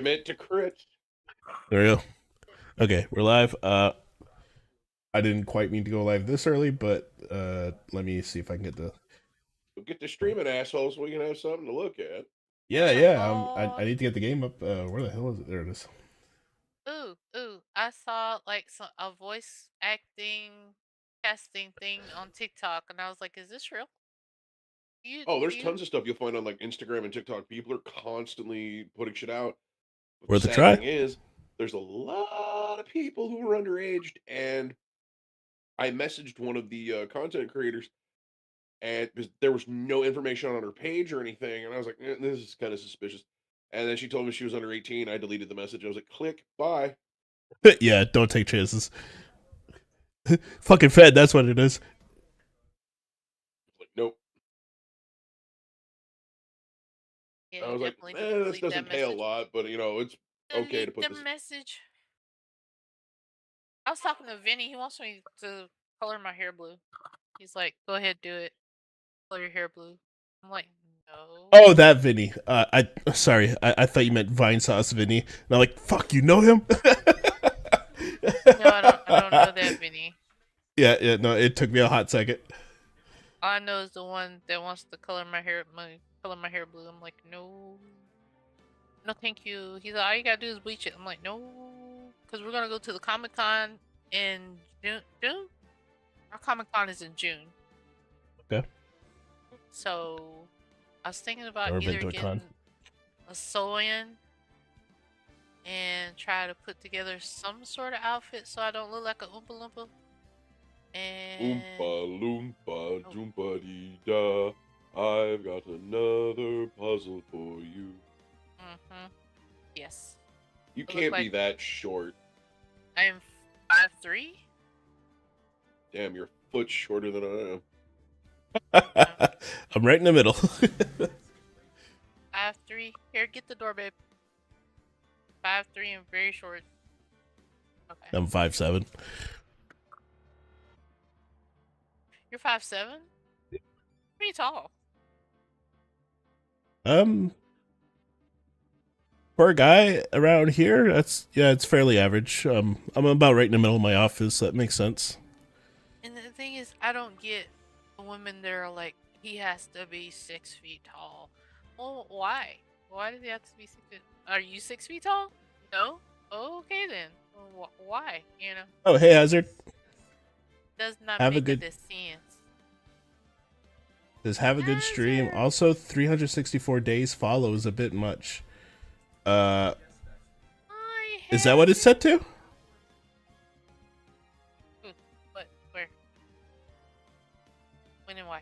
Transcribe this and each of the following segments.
Commit to crit. There we go. Okay, we're live. I didn't quite mean to go live this early, but let me see if I can get the. We'll get to streaming, assholes, so we can have something to look at. Yeah, yeah. I Oh, need to get the game up. Where the hell is it? There it is. ooh! I saw like a voice acting casting thing on TikTok, and I was like, "Is this real?" You, Oh, there's you, tons of stuff you'll find on like Instagram and TikTok. People are constantly putting shit out. But the Worth a sad try. thing is, there's a lot of people who are underaged, and I messaged one of the content creators, and because there was no information on her page or anything, and I was like, "This is kind of suspicious." And then she told me she was under 18. I deleted the message. I was like, "Click, bye." Yeah, don't take chances. Fucking Fed. That's what it is. Like, nope. yeah, I you was like, definitely need to this delete that doesn't pay a message. lot, but it's okay to Delete put the this. message. I was talking to Vinny. He wants me to color my hair blue. He's like, "Go ahead, do it. Color your hair blue." I'm like, "No, Oh, that Vinny. I sorry. I thought you meant Vine Sauce Vinny. And I'm like, fuck. You know him? no, I don't. I don't know that Vinny. Yeah, yeah. No, it took me a hot second. All I know is the one that wants to color my hair, color my hair blue." I'm like, "No." No, thank you. He's like, all you gotta do is bleach it. I'm like, no, because we're gonna go to the Comic Con in June. June? Our Comic Con is in June. Okay. So I was thinking about Never been either to a con. getting a sew-in and try to put together some sort of outfit so I don't look like a Oompa Loompa. And Oompa loompa doompa dee da. I've got another puzzle for you. yes, You I look can't be like that short. I am 5'3". Damn, you're a foot shorter than I am. I'm right in the middle. 5'3". Here, get the door, babe. 5'3" and very short. Okay. I'm 5'7". You're 5'7"? Pretty tall. Um, for a guy around here, it's fairly average. I'm about right in the middle of my office. So that makes sense. And the thing is, I don't get the women that are like, he has to be 6 feet tall. Well, why? Why does he have to be 6 feet? Are you 6 feet tall? No? Okay then. Why? Oh, hey, Hazard. Does not Have a make a good sense. Just have a good stream. Also, 364 days follow is a bit much. Is that what it's set to? Ooh, what? Where? When and why?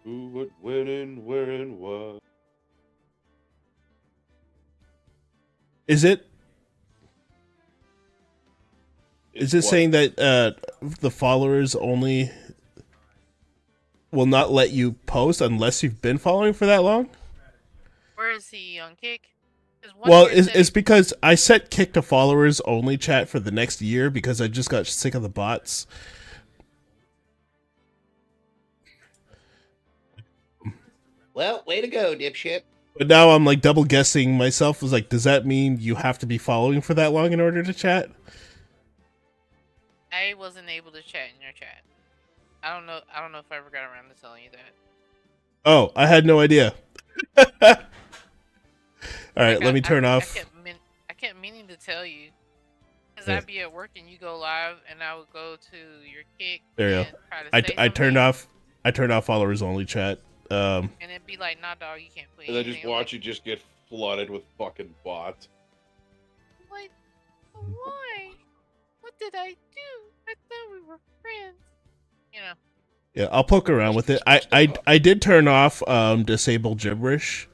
Who, what, when, and where, and why? Is it? Is it What? saying that the followers only will not let you post unless you've been following for that long? Where is he on Kick? Well, it's because I set Kick to followers only chat for the next year because I just got sick of the bots. Well, way to go, dipshit. But now I'm like double guessing myself. Was like, does that mean you have to be following for that long in order to chat? I wasn't able to chat in your chat. I don't know if I ever got around to telling you that. Oh, I had no idea. All right, let me turn off. I kept meaning to tell you. Because Yeah. I'd be at work and you go live and I would go to your Kick. There you go. I turned off followers only chat. And it'd be like, nah, dog, you can't put And then anything. just watch you just get flooded with fucking bots. What? Why? What did I do? I thought we were friends. You know. Yeah, I'll poke around with it. I did turn off disable gibberish,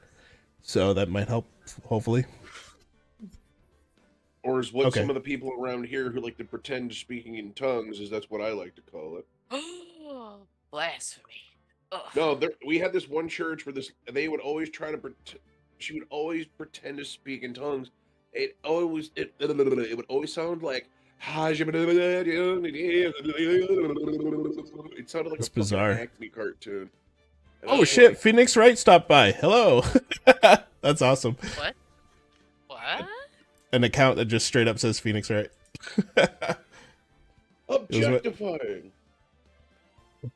so that might help. Hopefully. Or is what Okay. some of the people around here who like to pretend speaking in tongues is that's what I like to call it. Oh, blasphemy. Ugh. No, we had this one church where they would always try to she would always pretend to speak in tongues. It would always sound like it sounded like That's a bizarre. fucking Acme cartoon. And Oh shit, like, Phoenix Wright stopped by. Hello. That's awesome. What? an account that just straight up says Phoenix Wright. Objectifying.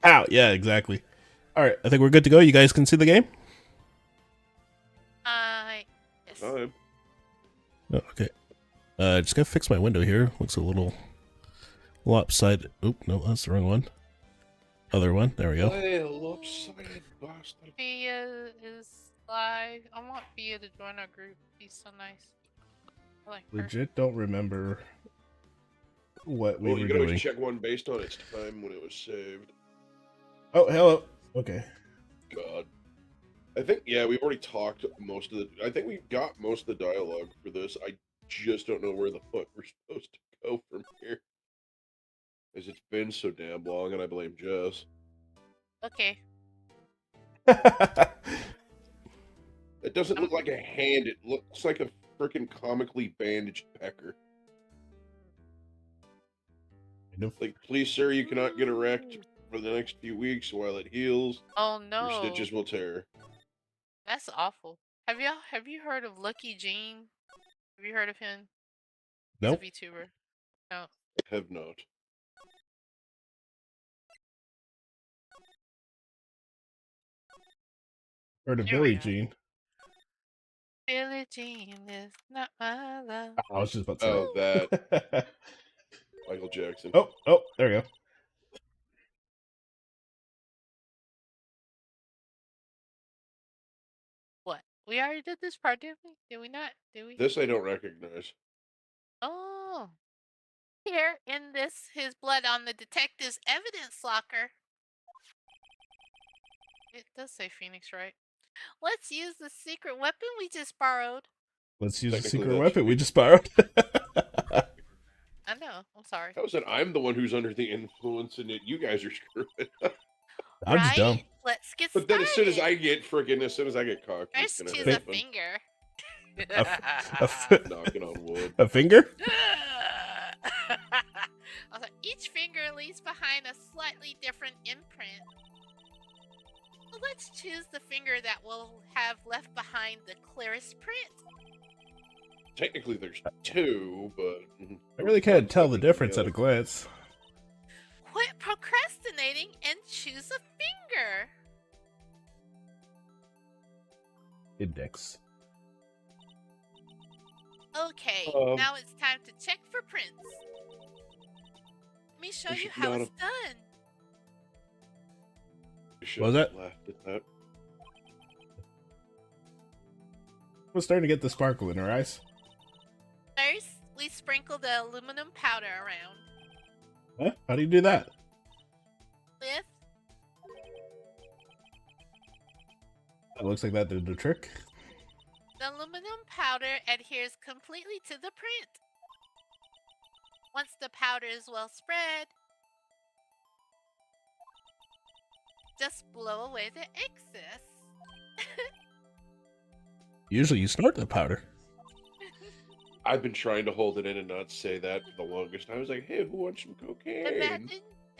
Ow, yeah, exactly. All right, I think we're good to go. You guys can see the game? Yes. Time. Oh, okay. Just gotta fix my window here. Looks a little lopsided. Oop, no, that's the wrong one. Other one. There we go. Hey, lopsided bastard. Fia is live. I want Fia to join our group. He's so nice. I like her. Legit don't remember what we Well, were you can doing. always check one based on its time when it was saved. Oh, hello. Okay. God. I think, yeah, we've already talked most of the... I think we've got most of the dialogue for this. I just don't know where the fuck we're supposed to go from here. Because it's been so damn long, and I blame Jess. Okay. It doesn't look like a hand. It looks like a freaking comically bandaged pecker. Like, please, sir, you cannot get erect for the next few weeks while it heals. Oh Your no. stitches will tear. That's awful. Have you heard of Lucky Gene? Have you heard of him? Nope. He's a VTuber. No. Have not. Heard of There we Billie go. Jean. Billie Jean is not my love. I was just about to say. Oh, that. Michael Jackson. oh, there we go. What? We already did this part, didn't we? Did we not? Did we? This I don't recognize. Oh. Here in this, his blood on the detective's evidence locker. It does say Phoenix, right? Let's use the secret weapon we just borrowed. Let's use a Technically, secret that's weapon we me. just borrowed. I know. I'm sorry. How is it I'm the one who's under the influence and it you guys are screwing up? I'm just dumb. Right? Let's get But started. then as soon as I get cocked, it's First, gonna choose a happen. finger. Knocking on wood. A finger? Also, each finger leaves behind a slightly different imprint. So let's choose the finger that will have left behind the clearest print. Technically there's two, but I really can't tell the difference at a glance. Quit procrastinating and choose a finger. Index. Okay, now it's time to check for prints. Let me show I you should how not it's done. I Was that? laughed at that. We're starting to get the sparkle in her eyes. First, we sprinkle the aluminum powder around Huh? How do you do that? with It looks like that did the trick. the aluminum powder adheres completely to the print. Once the powder is well spread, just blow away the excess. Usually you snort the powder. I've been trying to hold it in and not say that for the longest. I was like, hey, who wants some cocaine?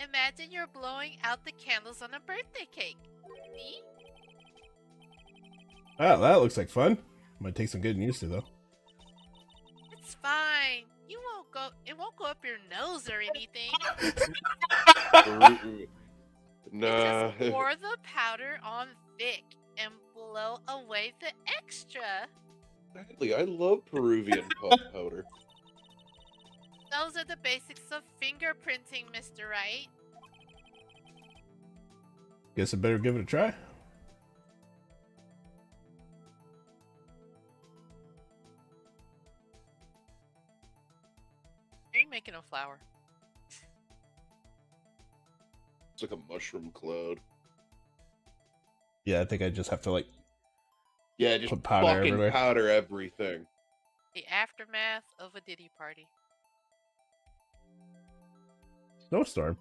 Imagine you're blowing out the candles on a birthday cake. See? Wow, that looks like fun. Might take some getting used to though. It's fine. It won't go up your nose or anything. Nah. Just pour the powder on thick and blow away the extra. Sadly, I love Peruvian puff powder. Those are the basics of fingerprinting, Mr. Wright. Guess I better give it a try. Are you making a flower? It's like a mushroom cloud. Yeah, I think I just have to like Yeah, just put powder fucking everywhere. powder everything. The aftermath of a Diddy party. Snowstorm.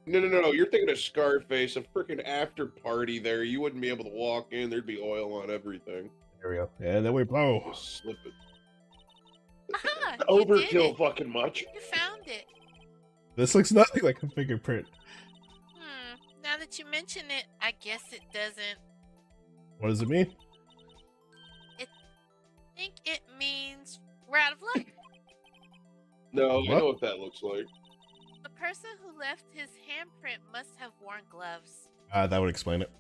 No. You're thinking of Scarface, a freaking after party there. You wouldn't be able to walk in. There'd be oil on everything. There we go. And then we blow. Just slip it. Aha! You did Overkill it. fucking much. You found it. This looks nothing like a fingerprint. Now that you mention it, I guess it doesn't. What does it mean? I think it means we're out of luck. No, I What? know what that looks like. The person who left his handprint must have worn gloves. That would explain it.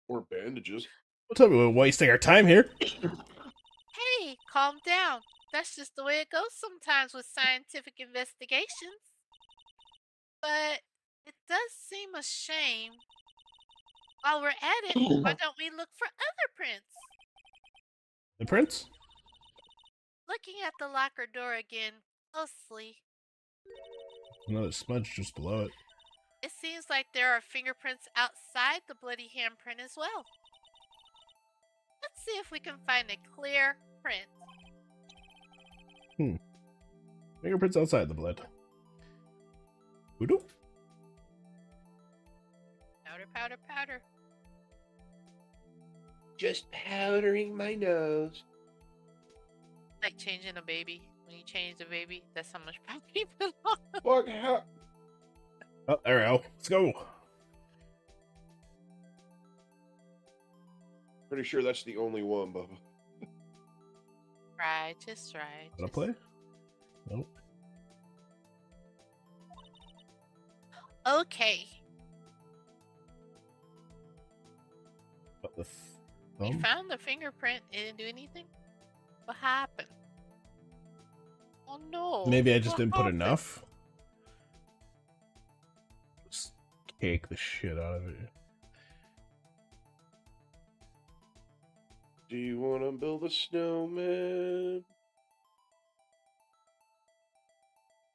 Or bandages. Don't tell me we're wasting our time here. Hey, calm down. That's just the way it goes sometimes with scientific investigations. But it does seem a shame. While we're at it, why don't we look for other prints? The prince? Looking at the locker door again closely, Another smudge just below it. it seems like there are fingerprints outside the bloody handprint as well. Let's see if we can find a clear print. Fingerprints outside the blood. Voodoo? Powder, powder, powder. Just powdering my nose. Like changing a baby. When you change the baby, that's how much powder you put on. Fuck, how? Oh, there we go. Let's go. Pretty sure that's the only one, Bubba. Try, just try. Wanna play? Nope. Okay, What the we thumb? found the fingerprint. It didn't do anything. What happened? Oh no. Maybe I just What didn't put happened? enough. Just cake the shit out of it. Do you want to build a snowman?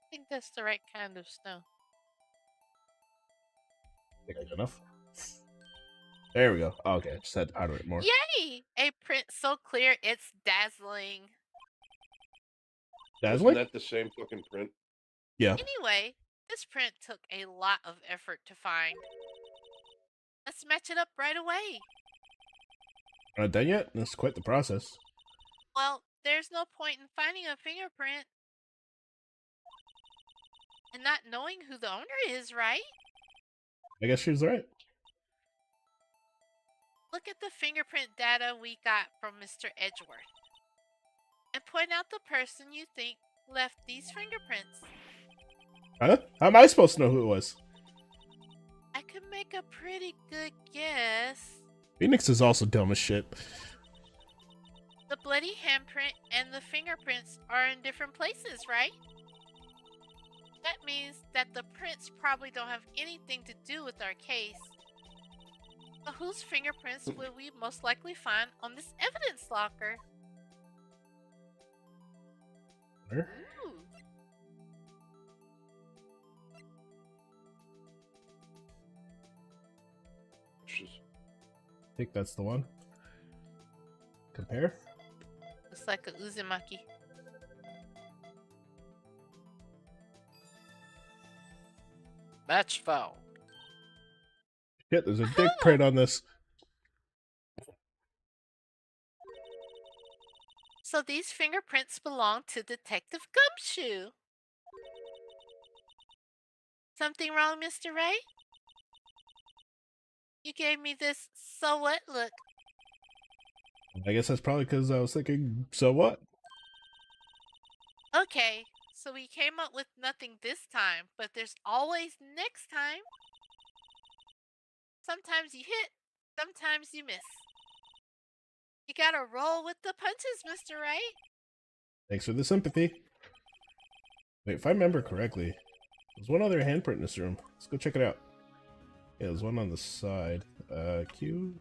I think that's the right kind of snow. Think I got enough? There we go. Oh, okay, just had to powder it more. Yay! A print so clear it's dazzling. Isn't Dazzling? that the same fucking print? Yeah. Anyway, this print took a lot of effort to find. Let's match it up right away. Not done yet? That's quite the process. Well, there's no point in finding a fingerprint and not knowing who the owner is, right? I guess she's right. Look at the fingerprint data we got from Mr. Edgeworth and point out the person you think left these fingerprints. Huh? How am I supposed to know who it was? I could make a pretty good guess. Phoenix is also dumb as shit. The bloody handprint and the fingerprints are in different places, right? That means that the prints probably don't have anything to do with our case. So whose fingerprints would we most likely find on this evidence locker? Where? Ooh. I think that's the one. Compare. Looks like a Uzumaki. Match found. Shit, there's a dick print on this. So these fingerprints belong to Detective Gumshoe. Something wrong, Mr. Wright? You gave me this so what look. I guess that's probably because I was thinking, so what? Okay, so we came up with nothing this time, but there's always next time. Sometimes you hit, sometimes you miss. You gotta roll with the punches, Mr. Wright. Thanks for the sympathy. Wait, if I remember correctly, there's one other handprint in this room. Let's go check it out. Yeah, there's one on the side. Q?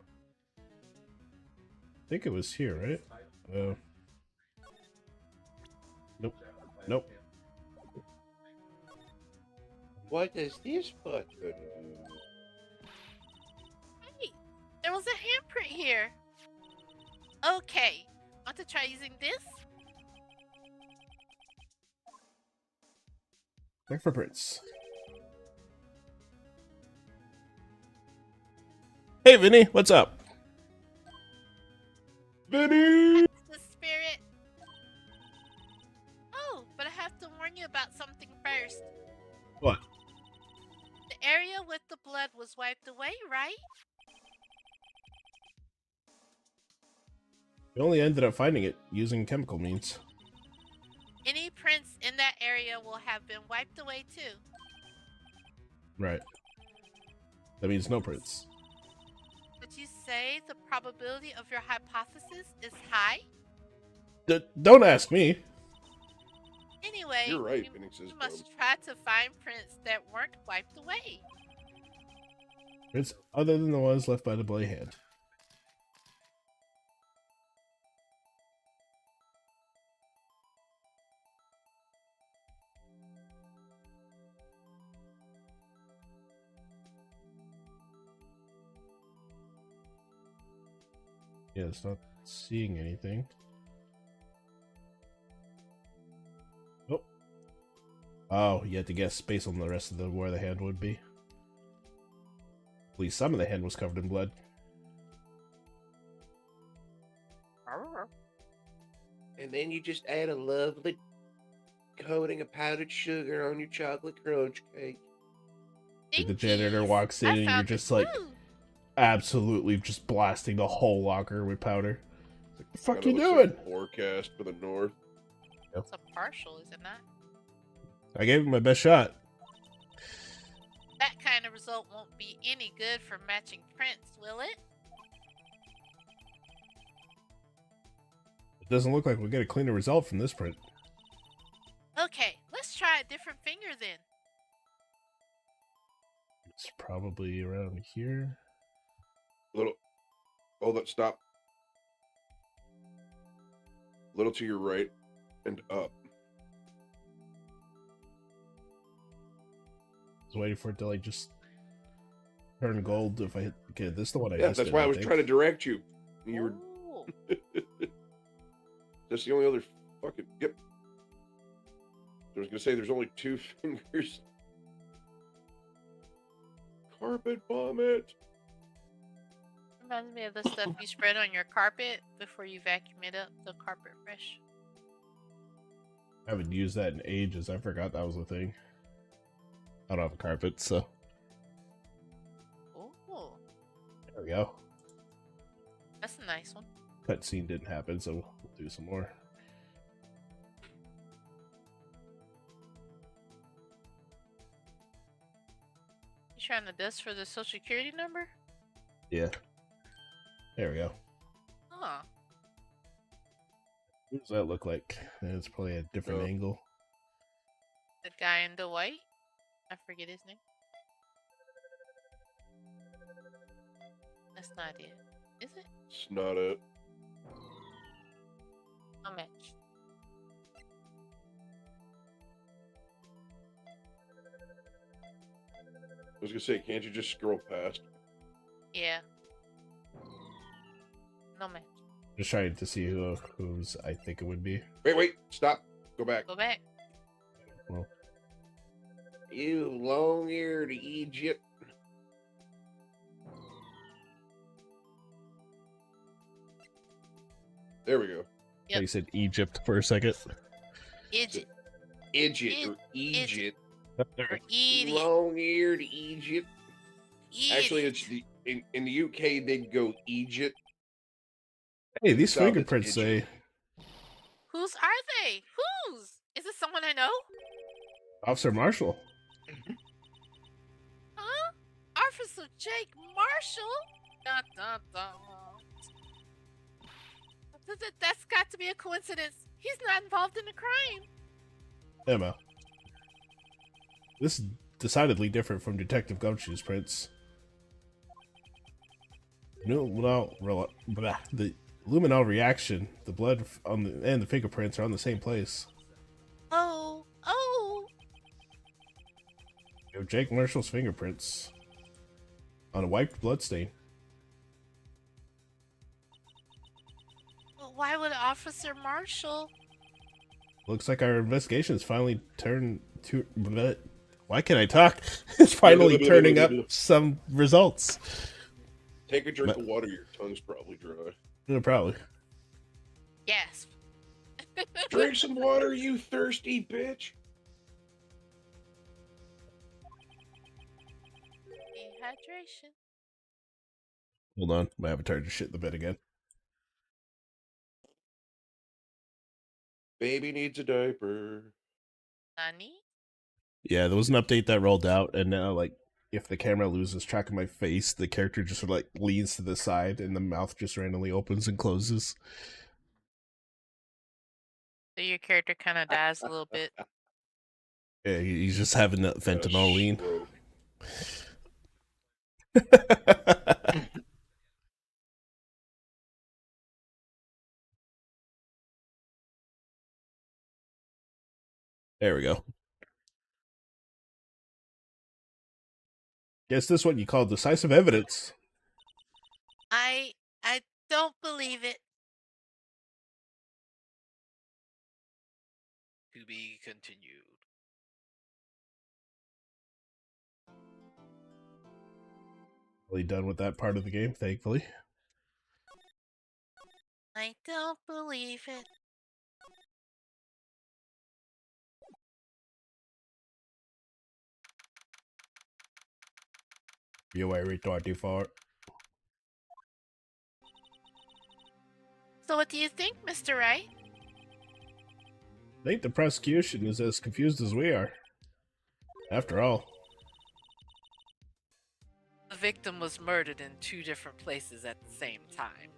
I think it was here, right? Nope. Nope. What does this button do? Hey, there was a handprint here. Okay, want to try using this? Check for prints. Hey, Vinny, what's up? Vinny! The spirit. Oh, but I have to warn you about something first. What? The area with the blood was wiped away, right? We only ended up finding it using chemical means. area will have been wiped away too. Right. That means no prints. Would you say the probability of your hypothesis is high? Don't ask me. Anyway, You're right, we Phoenix is must try to find prints that weren't wiped away. Prints other than the ones left by the bloody hand. Yeah, it's not seeing anything. Oh. Oh, you had to guess based on the rest of where the hand would be. At least some of the hand was covered in blood. And then you just add a lovely coating of powdered sugar on your chocolate crunch cake. The janitor Dinkies. walks in I and you're found just the like clue. absolutely just blasting the whole locker with powder. What the fuck you Kinda looks doing? like a forecast for the north. It's a partial, is it not? I gave it my best shot. That kind of result won't be any good for matching prints, will it? It doesn't look like we'll get a cleaner result from this print. Okay, let's try a different finger then. It's probably around here. Little. Hold it. Stop. Little to your right and up. I was waiting for it to like just turn gold if I hit. Okay, this is the one I Yeah, just that's did, why I was think. trying to direct you. You were. Oh, That's the only other fucking. Yep. I was gonna say there's only 2 fingers. Carpet vomit. reminds me of the stuff you spread on your carpet before you vacuum it up, the carpet fresh. I haven't used that in ages. I forgot that was a thing. I don't have a carpet, so Oh, there we go. that's a nice one. Cutscene didn't happen, so we'll do some more. You trying to dust for the social security number? Yeah. There we go. Huh. What does that look like? It's probably a different Oh. angle. The guy in the white? I forget his name. That's not it. Is it? It's not it. No match. I was gonna say, can't you just scroll past? Yeah. No match. Just trying to see whose I think it would be. Wait, stop. Go back. Go back. Well, You long-eared Egypt. There we go. Yep. You said Egypt for a second. Idiot. Egypt or Egypt. Or idiot. Long-eared Egypt. Actually, Idiot. it's the in the UK they'd go Egypt. Hey, these South, it's fingerprints say Egypt. Whose are they? Whose? Is it someone I know? Officer Marshall. Huh? Officer Jake Marshall? Dun, dun, dun. That's got to be a coincidence. He's not involved in the crime. Emma. This is decidedly different from Detective Gumshoe's prints. No, the luminol reaction, the blood on and the fingerprints are on the same place. Oh. You have Jake Marshall's fingerprints on a wiped bloodstain. Well, why would Officer Marshall? Looks like our investigation has finally turned to. Why can't I talk? It's finally turning up some results. Take a drink of water. Your tongue's probably dry. No, probably. Gasp. Drink some water, you thirsty bitch. Dehydration. Hold on, my avatar just shit the bed again. Baby needs a diaper. Nani? Yeah, there was an update that rolled out, and now, like, if the camera loses track of my face, the character just sort of, like, leans to the side, and the mouth just randomly opens and closes. So your character kind of dies a little bit. Yeah, he's just having that fentanyl lean. Stroke. There we go. Guess this what you call decisive evidence. I don't believe it. To be continued. Really done with that part of the game, thankfully. I don't believe it. You are retarded for. So what do you think, Mr. Wright? I think the prosecution is as confused as we are. After all. The victim was murdered in 2 different places at the same time.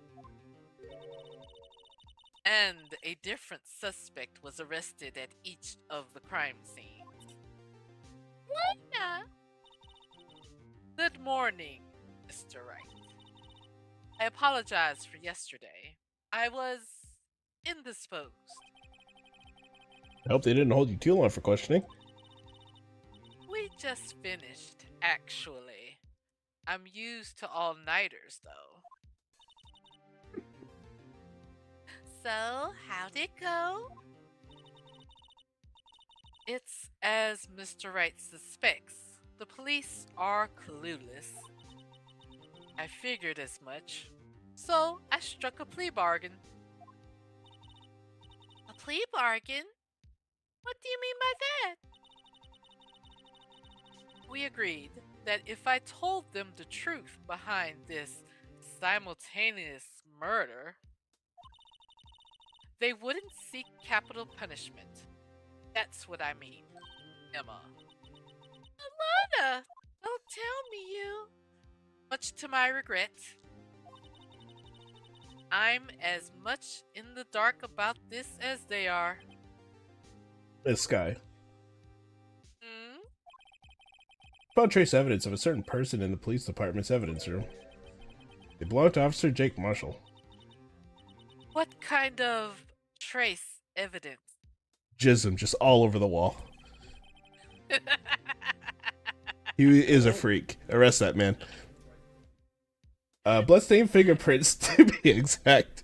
And a different suspect was arrested at each of the crime scenes. Yeah. Good morning, Mr. Wright. I apologize for yesterday. I was indisposed. I hope they didn't hold you too long for questioning. We just finished, actually. I'm used to all-nighters, though. So, how'd it go? It's as Mr. Wright suspects. The police are clueless. I figured as much. So, I struck a plea bargain. A plea bargain? What do you mean by that? We agreed that if I told them the truth behind this simultaneous murder, they wouldn't seek capital punishment. That's what I mean, Emma. Alana! Don't tell me you. Much to my regret. I'm as much in the dark about this as they are. This guy. Hmm? Found trace evidence of a certain person in the police department's evidence room. They belong to Officer Jake Marshall. What kind of trace evidence? Jism just all over the wall. He is a freak. Arrest that man. Bloodstained fingerprints to be exact.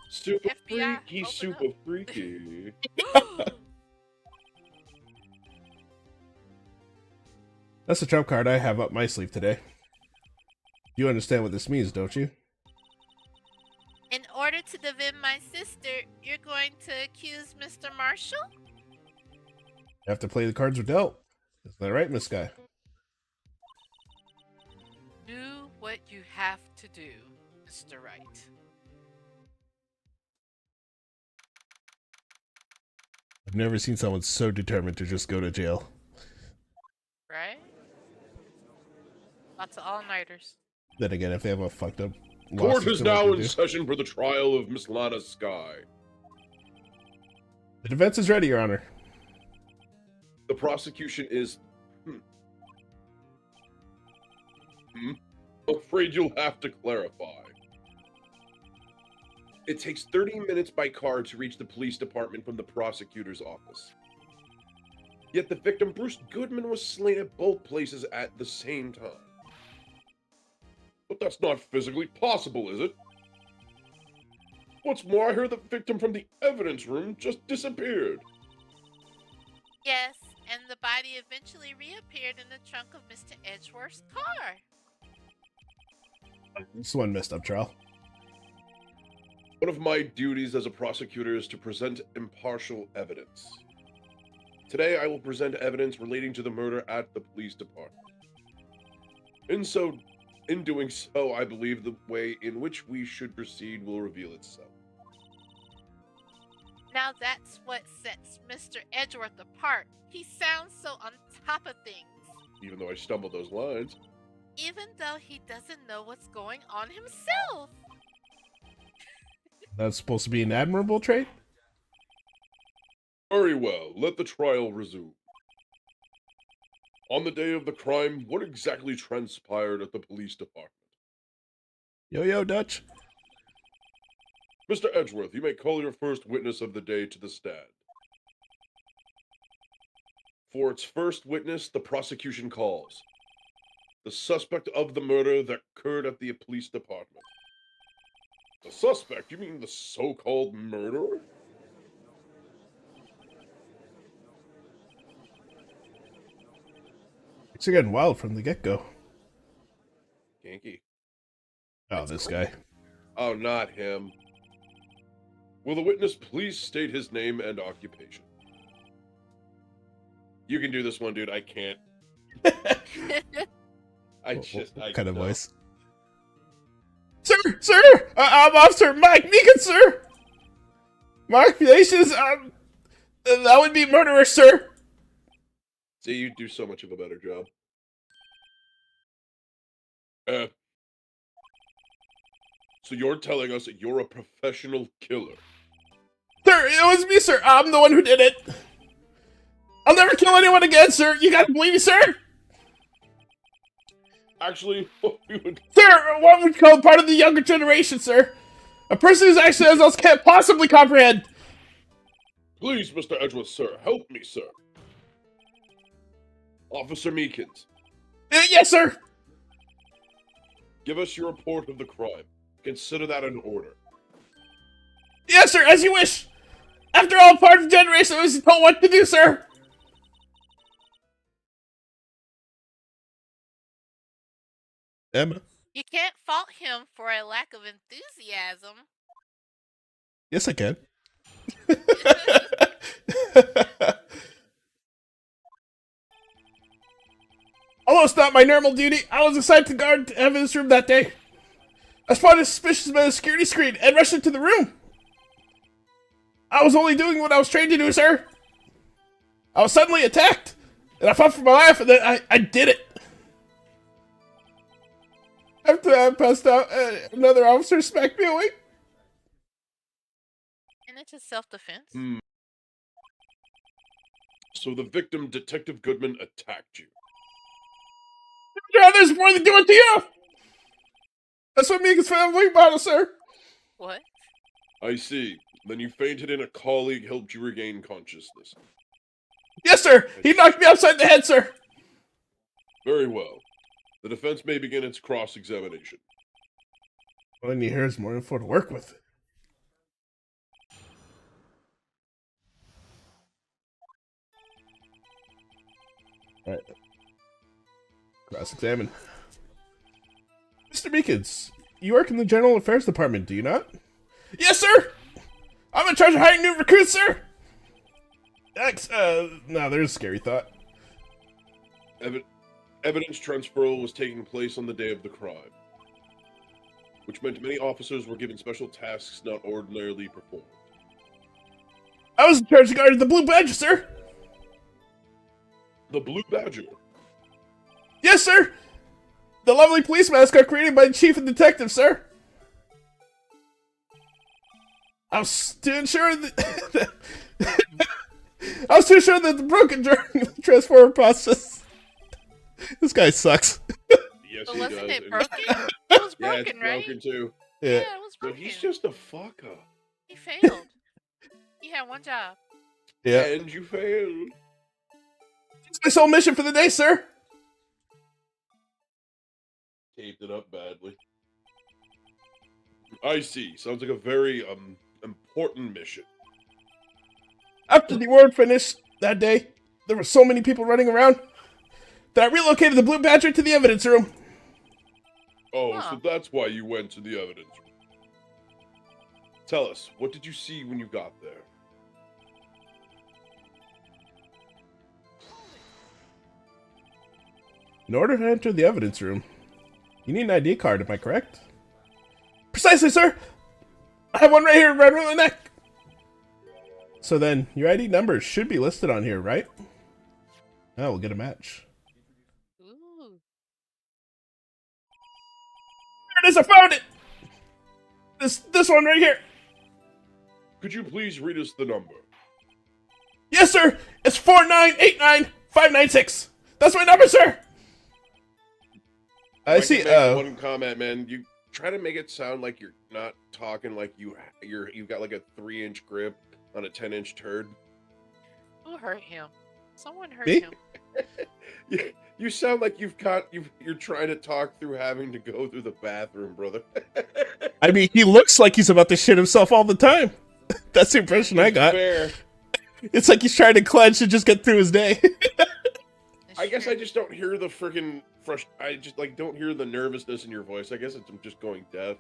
Super FBI, freaky, open super up. freaky. That's the trump card I have up my sleeve today. You understand what this means, don't you? In order to defend my sister, you're going to accuse Mr. Marshall? You have to play the cards we're dealt. Isn't that right, Miss Guy? Do what you have to do, Mr. Wright. I've never seen someone so determined to just go to jail. Right? Lots of all-nighters. Then again, if they have a fucked up Court lawsuit is to what now they in do. session for the trial of Miss Lana Sky. The defense is ready, Your Honor. The prosecution is... Afraid you'll have to clarify. It takes 30 minutes by car to reach the police department from the prosecutor's office. Yet the victim, Bruce Goodman, was slain at both places at the same time. But that's not physically possible, is it? What's more, I heard the victim from the evidence room just disappeared. Yes, and the body eventually reappeared in the trunk of Mr. Edgeworth's car. This one messed up, trial. One of my duties as a prosecutor is to present impartial evidence. Today, I will present evidence relating to the murder at the police department. In doing so, I believe the way in which we should proceed will reveal itself. Now that's what sets Mr. Edgeworth apart. He sounds so on top of things, Even though I stumbled those lines. even though he doesn't know what's going on himself. That's supposed to be an admirable trait? Very well, let the trial resume. On the day of the crime, what exactly transpired at the police department? Yo, Dutch. Mr. Edgeworth, you may call your first witness of the day to the stand. For its first witness, the prosecution calls the suspect of the murder that occurred at the police department. The suspect? You mean the so-called murderer? It's getting wild from the get-go. Yankee. Oh, this guy. Oh, not him. Will the witness please state his name and occupation? You can do this one, dude. I can't. What kind of don't. voice? Sir! I'm Officer Mike Meekin, sir! My occupation is, that would be murderer, sir! See, you do so much of a better job. So you're telling us that you're a professional killer? Sir, it was me, sir! I'm the one who did it! I'll never kill anyone again, sir! You gotta believe me, sir! Actually, what we would... Sir, what would call part of the younger generation, sir? A person whose actions else can't possibly comprehend! Please, Mr. Edgeworth, sir, help me, sir. Officer Meekins, Yes, sir! give us your report of the crime. Consider that an order. Yes, sir, as you wish! After all, part of the generation was told what to do, sir! Emma? You can't fault him for a lack of enthusiasm. Yes, I can. Although it's not my normal duty, I was assigned to guard the evidence room that day. I spotted a suspicious man on the security screen and rushed into the room. I was only doing what I was trained to do, sir. I was suddenly attacked, and I fought for my life, and then I did it. After I passed out, another officer smacked me awake. And it's just self-defense. So the victim, Detective Goodman, attacked you. There are others more than do it to you. That's what Meekins family bottle, sir. What? I see. Then you fainted and a colleague helped you regain consciousness. Yes, sir. He knocked me upside the head, sir. Very well. The defense may begin its cross-examination. All I need here is more info to work with. Alright. Cross-examine. Mr. Meekins, you work in the General Affairs Department, do you not? Yes, sir! I'm in charge of hiring new recruits, sir! No, there's a scary thought. Evidence transferal was taking place on the day of the crime, which meant many officers were given special tasks not ordinarily performed. I was in charge of guarding the Blue Badger, sir! The Blue Badger? Yes, sir! The lovely police mascot created by the chief and detective, sir! I was too ensure that... I was too sure that the broken during the transformer process. This guy sucks. Yes, But he wasn't does. it broken? It was Yeah, it's broken, right? broken too. Yeah, Yeah. it was So broken. he's just a fucker. He failed. He had one job. Yeah. And you failed. It's my sole mission for the day, sir! Taped it up badly. I see. Sounds like a very, important mission. After the award finished that day, there were so many people running around that I relocated the Blue Badger to the evidence room. Oh, Huh. so that's why you went to the evidence room. Tell us, what did you see when you got there? In order to enter the evidence room, you need an ID card, am I correct? Precisely, sir! I have one right here, right around the neck! So then, your ID number should be listed on here, right? Oh, we'll get a match. Ooh. There it is, I found it! This one right here. Could you please read us the number? Yes, sir! It's 4989596. That's my number, sir! I see, make one comment, man. You try to make it sound like you're not talking like you've got like a 3-inch grip on a 10-inch turd. Who hurt him? Someone hurt Me? him. You sound like you're trying to talk through having to go through the bathroom, brother. I mean, he looks like he's about to shit himself all the time. That's the impression I got. Fair. It's like he's trying to clench and just get through his day. I guess I just don't hear the freaking I just like don't hear the nervousness in your voice. I guess I'm just going deaf.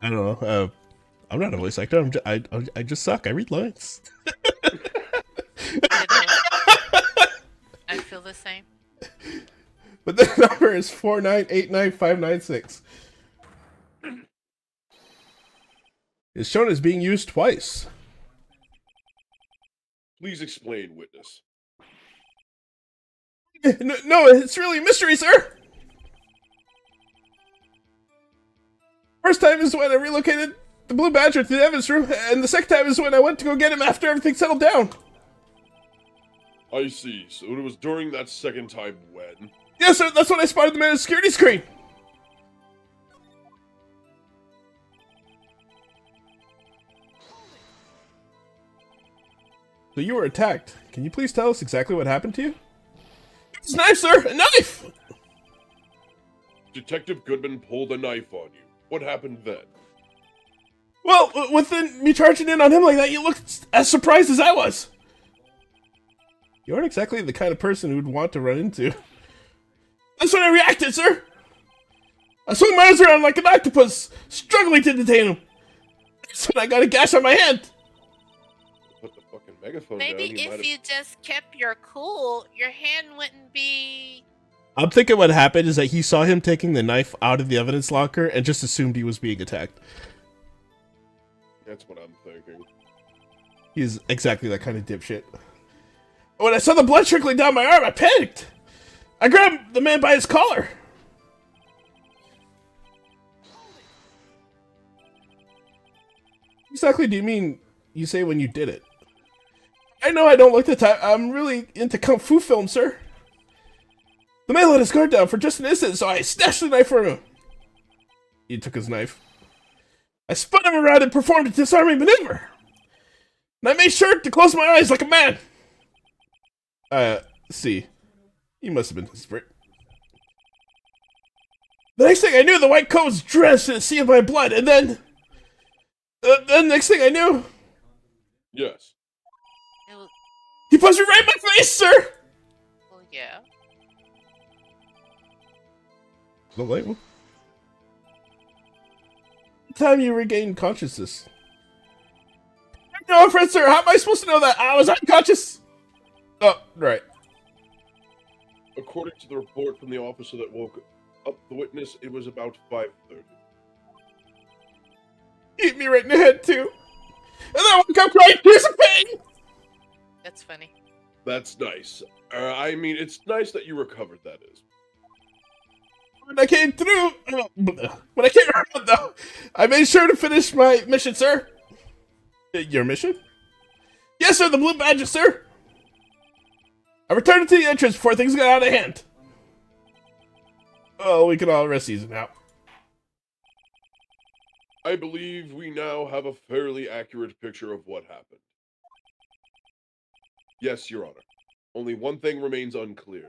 I don't know. I'm not a voice actor. I just suck. I read lines. I feel the same. But the number is 4989596. It's shown as being used twice. Please explain, witness. No, it's really a mystery, sir. First time is when I relocated the Blue Badger to the evidence room, and the second time is when I went to go get him after everything settled down. I see. So it was during that second time when? Yes, sir, that's when I spotted the man on the security screen. So you were attacked. Can you please tell us exactly what happened to you? It's a knife, sir! A knife! Detective Goodman pulled a knife on you. What happened then? Well, within me charging in on him like that, you looked as surprised as I was. You aren't exactly the kind of person who'd want to run into. That's when I reacted, sir! I swung my arms around like an octopus, struggling to detain him. That's when I got a gash on my hand. Put the fucking megaphone Maybe down. if you just kept your cool, your hand wouldn't be. I'm thinking what happened is that he saw him taking the knife out of the evidence locker and just assumed he was being attacked. That's what I'm thinking. He's exactly that kind of dipshit. When I saw the blood trickling down my arm, I panicked. I grabbed the man by his collar. Exactly do you mean you say when you did it? I know I don't look the type. I'm really into kung fu films, sir. The man let his guard down for just an instant, so I snatched the knife from him. He took his knife. I spun him around and performed a disarming maneuver. And I made sure to close my eyes like a man. See. He must have been desperate. The next thing I knew, the white coat was drenched in a sea of my blood, and then next thing I knew, Yes. It was, he punched me right in my face, sir! well, yeah. The light one? The time you regained consciousness. No, friend, sir, how am I supposed to know that I was unconscious? Oh, right. According to the report from the officer that woke up the witness, it was about 5:30. He hit me right in the head, too. And then I woke up crying, tears of pain! That's funny. That's nice. I mean, it's nice that you recovered, that is. When I came through, when I came around, though, I made sure to finish my mission, sir. Your mission? Yes, sir, the Blue Badger, sir. I returned to the entrance before things got out of hand. Oh, we can all rest easy now. I believe we now have a fairly accurate picture of what happened. Yes, Your Honor. Only one thing remains unclear.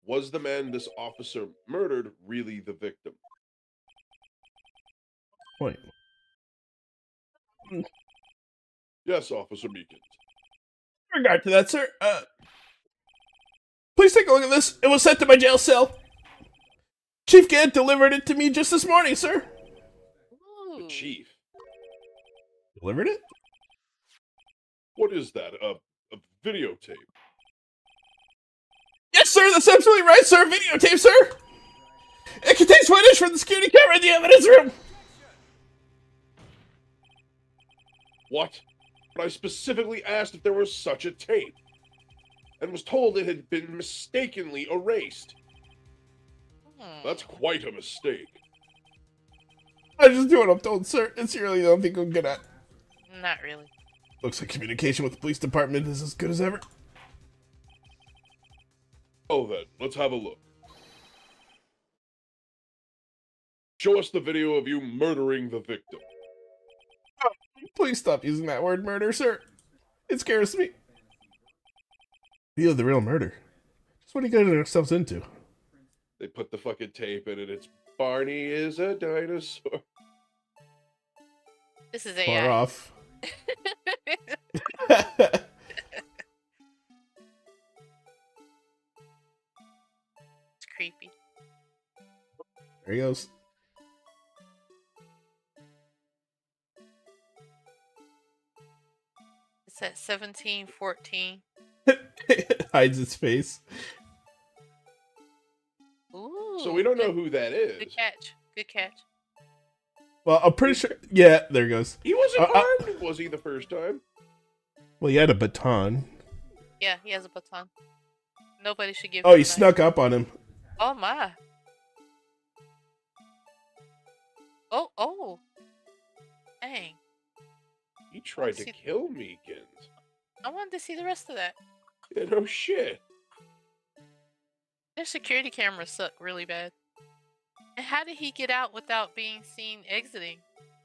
Was the man this officer murdered really the victim? Wait. Yes, Officer Meekins. In regard to that, sir, please take a look at this. It was sent to my jail cell. Chief Gant delivered it to me just this morning, sir. The Ooh. chief. Delivered it? What is that? A videotape? Yes, sir, that's absolutely right, sir. Videotape, sir. It contains footage from the security camera in the evidence room. What? but I specifically asked if there was such a tape, and was told it had been mistakenly erased. That's quite a mistake. I just do what I'm told, sir. It's really the only thing I'm good at. Not really. Looks like communication with the police department is as good as ever. Oh then, let's have a look. Show us the video of you murdering the victim. Please stop using that word murder, sir. It scares me. Video of the real murder. Just what are you getting ourselves into? They put the fucking tape in it. It's Barney is a dinosaur. This is Far AI. off. It's creepy. There he goes. It's at 17:14. Hides his face. Ooh. So we don't know good- who that is. Good catch. Good catch. Well, I'm pretty sure. Yeah, there he goes. He wasn't armed, was he, the first time? Well, he had a baton. Yeah, he has a baton. Nobody should give Oh, him he a knife. snuck up on him. Oh my. Oh. Dang. He tried to See- kill Meekins. I wanted to see the rest of that. Yeah, no shit. Their security cameras suck really bad. And how did he get out without being seen exiting?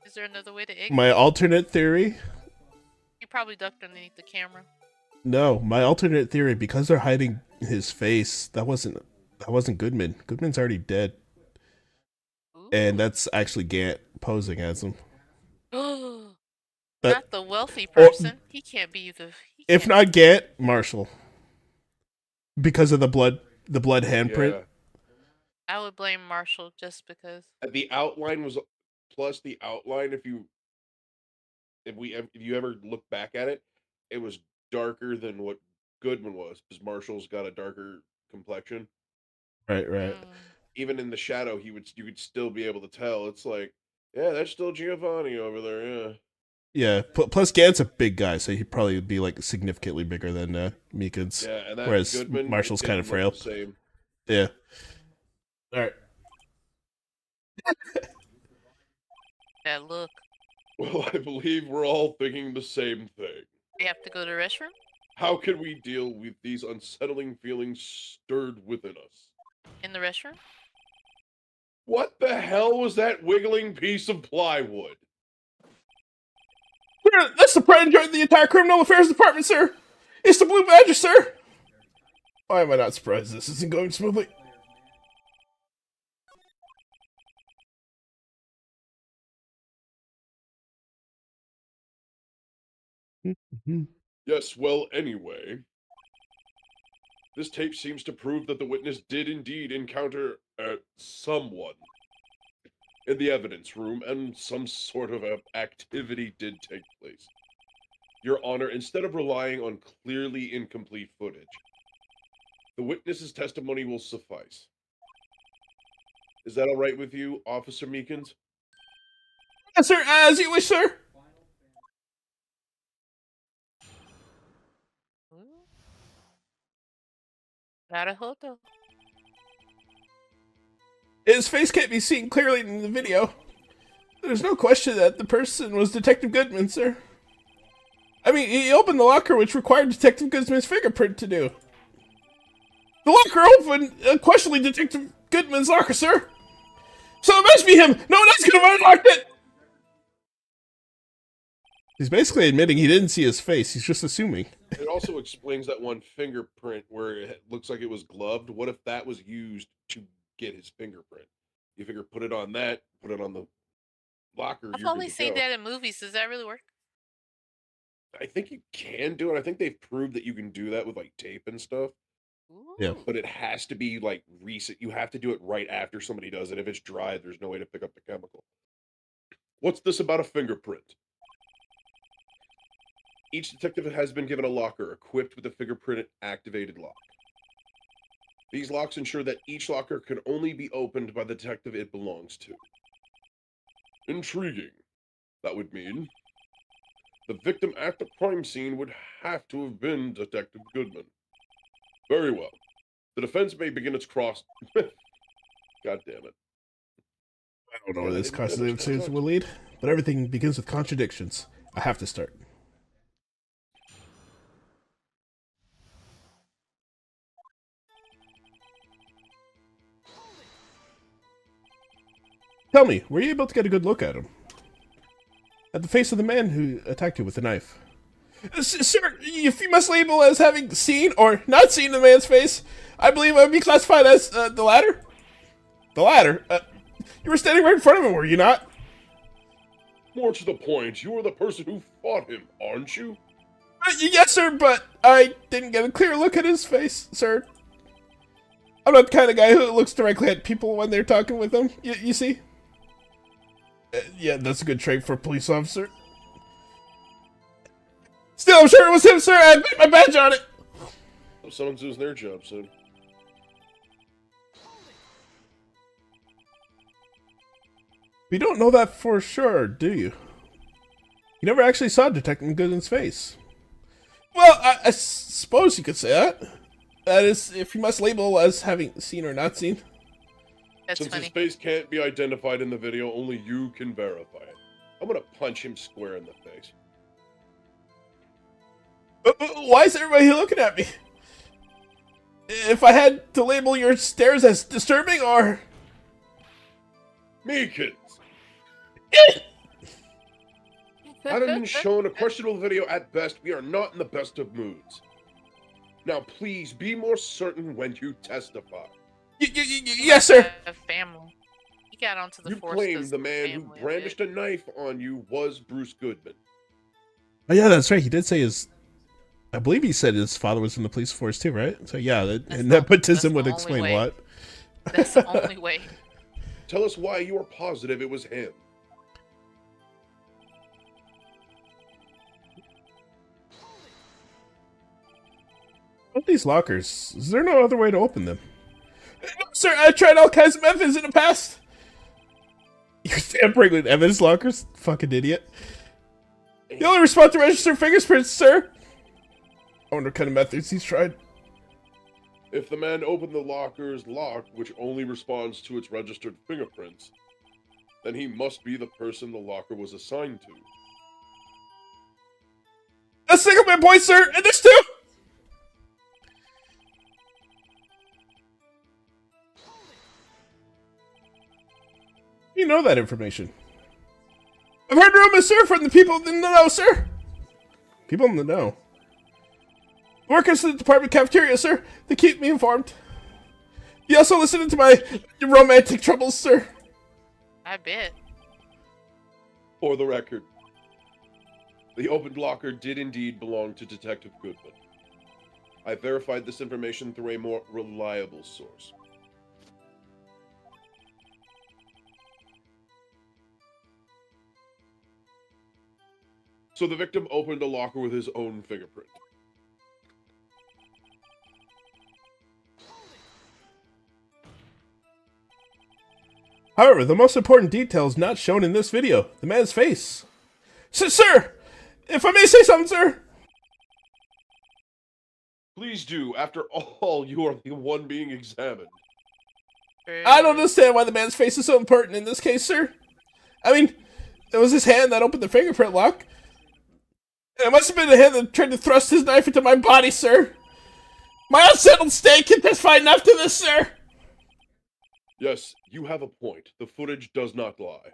Is there another way to exit? My alternate theory? He probably ducked underneath the camera. No, my alternate theory, because they're hiding his face, that wasn't Goodman. Goodman's already dead. Ooh. And that's actually Gant posing as him. Not But the wealthy person. He can't be the. if can't- not Gant, Marshall. Because of the blood handprint. Yeah. I would blame Marshall just because. The outline was plus the outline. If you ever look back at it, it was darker than what Goodman was because Marshall's got a darker complexion. Right. Mm. Even in the shadow, you would still be able to tell. It's like, yeah, that's still Giovanni over there. Yeah. Yeah. Plus Gant's a big guy, so he'd probably be like significantly bigger than Meekins. Yeah, and that Whereas Goodman, Marshall's it kind of didn't look frail. the same. Yeah. All right. That look. Well, I believe we're all thinking the same thing. We have to go to the restroom? How can we deal with these unsettling feelings stirred within us? In the restroom? What the hell was that wiggling piece of plywood? Sir, that's the pride and joy of the entire criminal affairs department, sir. It's the Blue Badger, sir. Why am I not surprised this isn't going smoothly? Yes, well, anyway. This tape seems to prove that the witness did indeed encounter someone in the evidence room and some sort of activity did take place. Your Honor, instead of relying on clearly incomplete footage, the witness's testimony will suffice. Is that all right with you, Officer Meekins? Yes, sir, as you wish, sir. Naruhodo. His face can't be seen clearly in the video. There's no question that the person was Detective Goodman, sir. I mean, he opened the locker, which required Detective Goodman's fingerprint to do. The locker opened, questionably Detective Goodman's locker, sir. So it must be him. No one else could have unlocked it. He's basically admitting he didn't see his face. He's just assuming. It also explains that one fingerprint where it looks like it was gloved. What if that was used to get his fingerprint? You figure put it on that, put it on the locker. I've you're only good to seen go. that in movies. Does that really work? I think you can do it. I think they've proved that you can do that with like tape and stuff. Yeah. Ooh. But it has to be like recent. You have to do it right after somebody does it. If it's dry, there's no way to pick up the chemical. What's this about a fingerprint? Each detective has been given a locker equipped with a fingerprint activated lock. These locks ensure that each locker can only be opened by the detective it belongs to. Intriguing. That would mean The victim at the crime scene would have to have been Detective Goodman. Very well. The defense may begin its cross. God damn it. I don't know Yeah, where I this didn't finish conversation that. will lead, but everything begins with contradictions. I have to start. Tell me, were you able to get a good look at him? At the face of the man who attacked you with the knife? Sir, if you must label as having seen or not seen the man's face, I believe I would be classified as the latter. The latter? You were standing right in front of him, were you not? More to the point, you are the person who fought him, aren't you? Yes, sir, but I didn't get a clear look at his face, sir. I'm not the kind of guy who looks directly at people when they're talking with them, you see? Yeah, that's a good trait for a police officer. Still, I'm sure it was him, sir. I put my badge on it. Someone's doing their job soon. We don't know that for sure, do you? You never actually saw Detective Goodman's face. Well, I suppose you could say that. That is, if you must label as having seen or not seen. That's Since funny. his face can't be identified in the video, only you can verify it. I'm gonna punch him square in the face. Why is everybody looking at me? If I had to label your stares as disturbing, or... Me, kids! Having been shown a questionable video at best, we are not in the best of moods. Now, please be more certain when you testify. Yes, sir. Family. He got onto the You force. claim the man who brandished a knife on you was Bruce Goodman. Oh, yeah, that's right. He did say his... I believe he said his father was in the police force too, right? So yeah, that nepotism would explain a lot. That's the only way. Tell us why you are positive it was him. What are these lockers? Is there no other way to open them? No, sir, I tried all kinds of methods in the past. You're tampering with evidence lockers? Fucking idiot. The only response to register fingerprints, sir. I wonder what kind of methods he's tried. If the man opened the locker's lock, which only responds to its registered fingerprints, then he must be the person the locker was assigned to. A single man point, sir, and this too. You know that information. I've heard rumors, sir, from the people in the know, sir. People in the know. Workers in the department cafeteria, sir. They keep me informed. You also listen to my romantic troubles, sir. I bet. For the record, the opened locker did indeed belong to Detective Goodman. I verified this information through a more reliable source. So the victim opened a locker with his own fingerprint. However, the most important detail is not shown in this video. The man's face. Sir! If I may say something, sir! Please do. After all, you are the one being examined. I don't understand why the man's face is so important in this case, sir. I mean, it was his hand that opened the fingerprint lock. And it must have been the hand that tried to thrust his knife into my body, sir. My unsettled state can testify enough to this, sir. Yes, you have a point. The footage does not lie.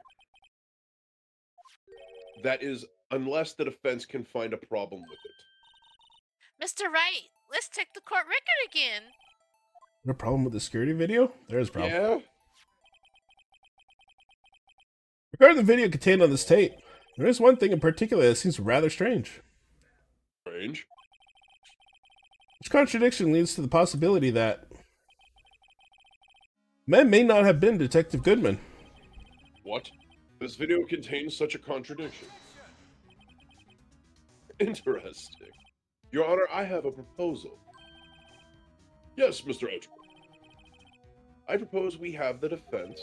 That is, unless the defense can find a problem with it. Mr. Wright, let's check the court record again. No problem with the security video? There is a problem. Yeah? Regarding the video contained on this tape, there is one thing in particular that seems rather strange. Strange? Which contradiction leads to the possibility that men may not have been Detective Goodman. What? This video contains such a contradiction. Interesting. Your Honor, I have a proposal. Yes, Mr. Jesbro. I propose we have the defense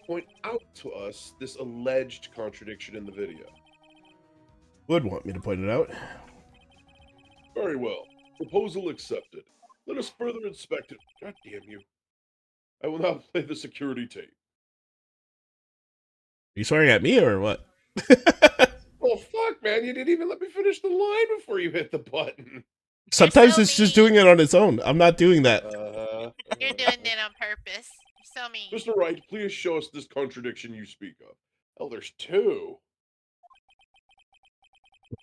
point out to us this alleged contradiction in the video. would want me to point it out. Very well. Proposal accepted. Let us further inspect it. God damn you. I will now play the security tape. Are you swearing at me or what? Well, fuck, man. You didn't even let me finish the line before you hit the button. Sometimes so it's just mean. doing it on its own. I'm not doing that. You're doing it on purpose. You're so mean. Mr. Wright, please show us this contradiction you speak of. Oh, there's two.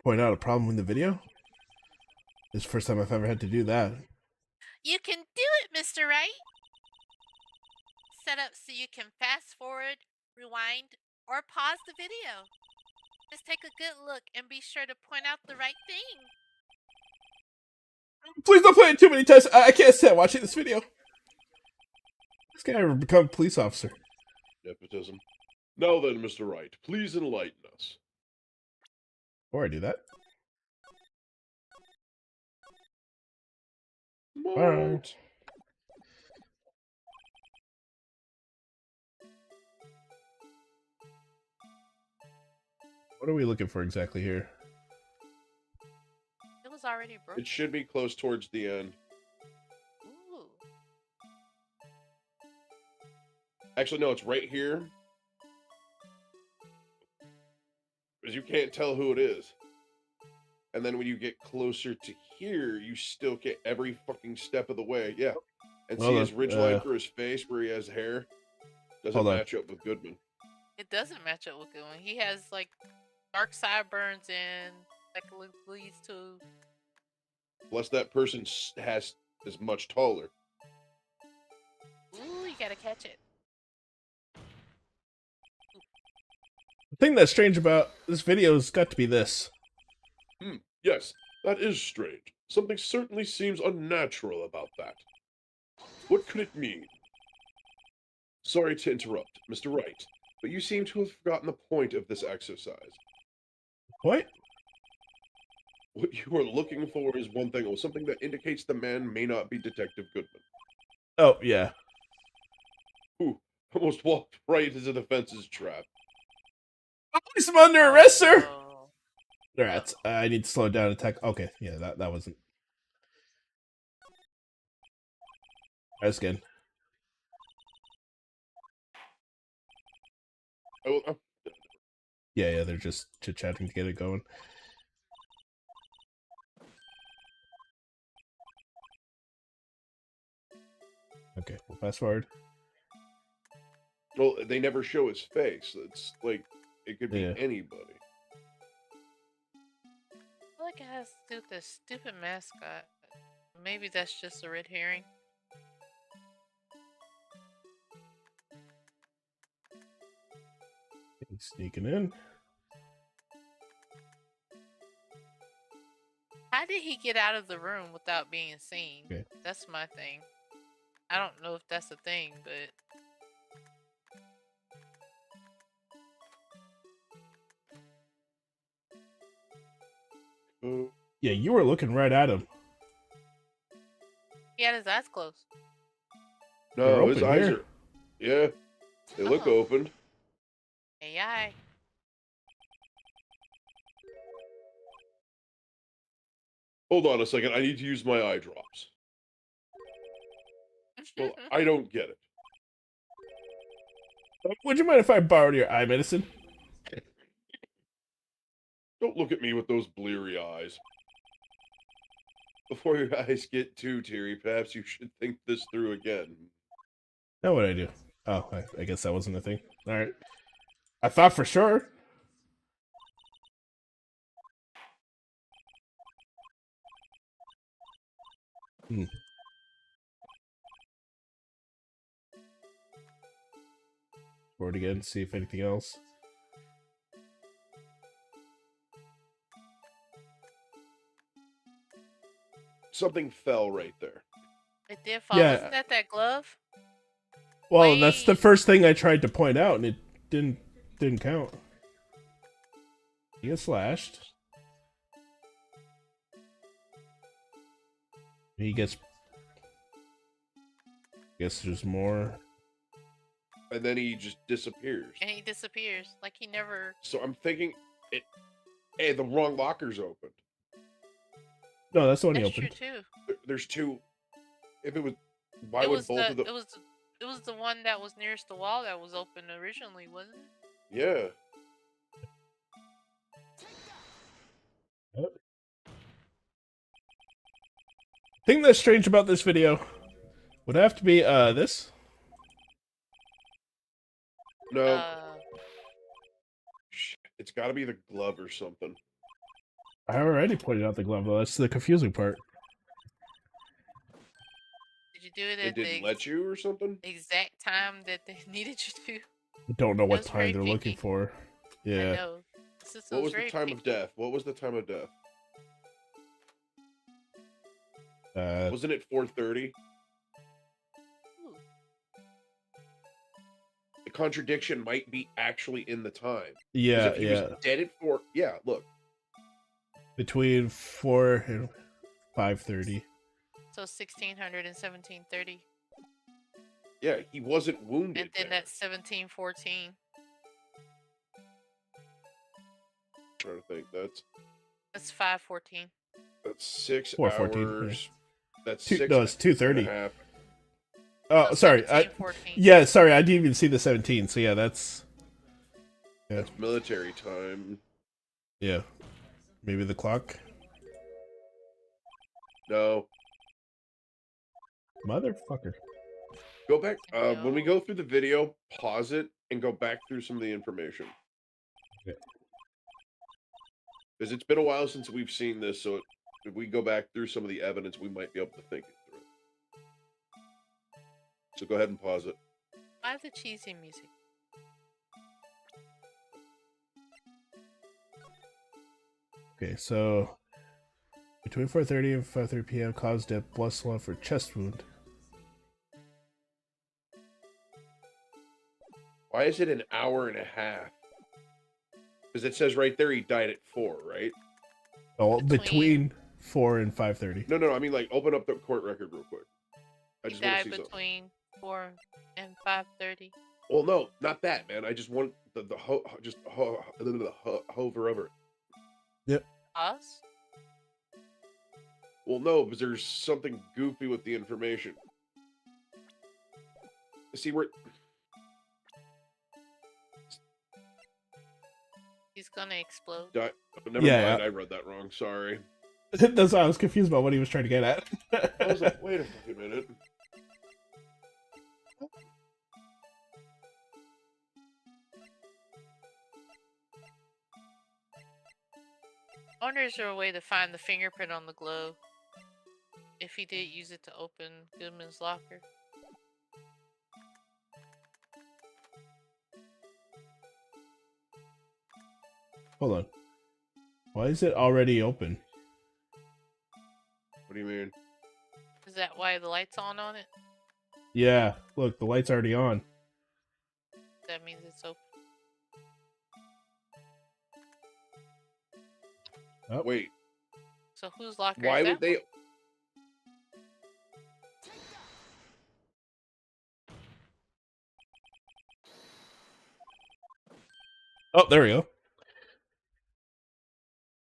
Point out a problem in the video? This is the first time I've ever had to do that. You can do it, Mr. Wright. Set up so you can fast forward, rewind, or pause the video. Just take a good look and be sure to point out the right thing. Please don't play it too many times. I can't stand watching this video. This guy ever become a police officer? Nepotism. Now then, Mr. Wright, please enlighten us. Before I do that. Mort. What are we looking for exactly here? It was already broken. It should be close towards the end. Ooh. Actually, no, it's right here. Because you can't tell who it is. And then when you get closer to here, you still get every fucking step of the way. Yeah. And see his ridgeline for his face where he has hair? Doesn't match up with Goodman. It doesn't match up with Goodman. He has, like, dark sideburns and, like, leads to... Plus, that person is much taller. Ooh, you gotta catch it. The thing that's strange about this video has got to be this. Yes, that is strange. Something certainly seems unnatural about that. What could it mean? Sorry to interrupt, Mr. Wright, but you seem to have forgotten the point of this exercise. What? What you are looking for is one thing, or something that indicates the man may not be Detective Goodman. Oh, yeah. Who almost walked right into the fence's trap. Police, I'm under arrest, sir! Oh. Alright, I need to slow down and attack. Okay, yeah, that wasn't. That's good. Yeah, they're just chit-chatting to get it going. Okay, we'll fast forward. Well, they never show his face. It's like, it could be anybody. I feel like it has to do with this stupid mascot. Maybe that's just a red herring. He's sneaking in. How did he get out of the room without being seen? Okay. That's my thing. I don't know if that's a thing, but... Yeah, you were looking right at him. He had his eyes closed. No, his eyes are... Yeah, they look open. AI. Hold on a second, I need to use my eye drops. Well, I don't get it. Would you mind if I borrowed your eye medicine? Don't look at me with those bleary eyes. Before your eyes get too teary, perhaps you should think this through again. Now what I do? Oh, I guess that wasn't a thing. Alright. I thought for sure. Forward again, see if anything else. Something fell right there. It did fall. Yeah. Wasn't that glove? Well, that's the first thing I tried to point out, and it didn't count. He gets slashed. He gets... Guess there's more. And then he just disappears. And he disappears. Like he never... So I'm thinking Hey, the wrong locker's opened. No, that's the one he That's true opened. too. There's two. If it was, why It would was both the of the? it was the one that was nearest the wall that was open originally, wasn't it? Yeah. Thing that's strange about this video would have to be this. No. It's got to be the glove or something. I already pointed out the glove though. That's the confusing part. Did you do it It at didn't the let you or something. exact time that they needed you to? I don't know It what was time very they're looking picky. for. I Yeah. know. The system What was the very time picky. of death? What was the time of death? Wasn't it 4:30? Ooh. The contradiction might be actually in the time. 'Cause Yeah, if he yeah. was dead at 4, yeah. Look, Between 4 and 5:30. So 1600 and 1730. yeah, he wasn't wounded. And then there. that's 1714. Trying to think. That's 514. That's 6 4:14, hours. That's Two, 6. no, it's 2:30. and a half. Oh, So sorry. 1714. Yeah, sorry. I didn't even see the 17. So yeah, that's That's military time. yeah. Maybe the clock. No, Motherfucker. go back. When we No. go through the video, pause it and go back through some of the information. Okay. Because it's been a while since we've seen this, so if we go back through some of the evidence, we might be able to think it through. So go ahead and pause it. Why the cheesy music? Okay, so between 4:30 and 5:30 p.m. caused death +1 for chest wound. Why is it an hour and a half? Because it says right there he died at 4, right? Oh, between 4 and 5:30. No. I mean, like, open up the court record real quick. I He just want died to see something. between 4 and 5:30. Well, no, not that, man. I just want hover over it. Yep. Us? Well, no, because there's something goofy with the information. See where? He's gonna explode. Never mind. I read that wrong. Sorry. That's why I was confused about what he was trying to get at. I was like, wait a fucking minute. I wonder is there a way to find the fingerprint on the glove if he did use it to open Goodman's locker? Hold on. Why is it already open? What do you mean? Is that why the light's on it? Yeah, look, the light's already on. That means it's open. Oh. Wait. So whose locker Why is that would they? one? Oh, there we go.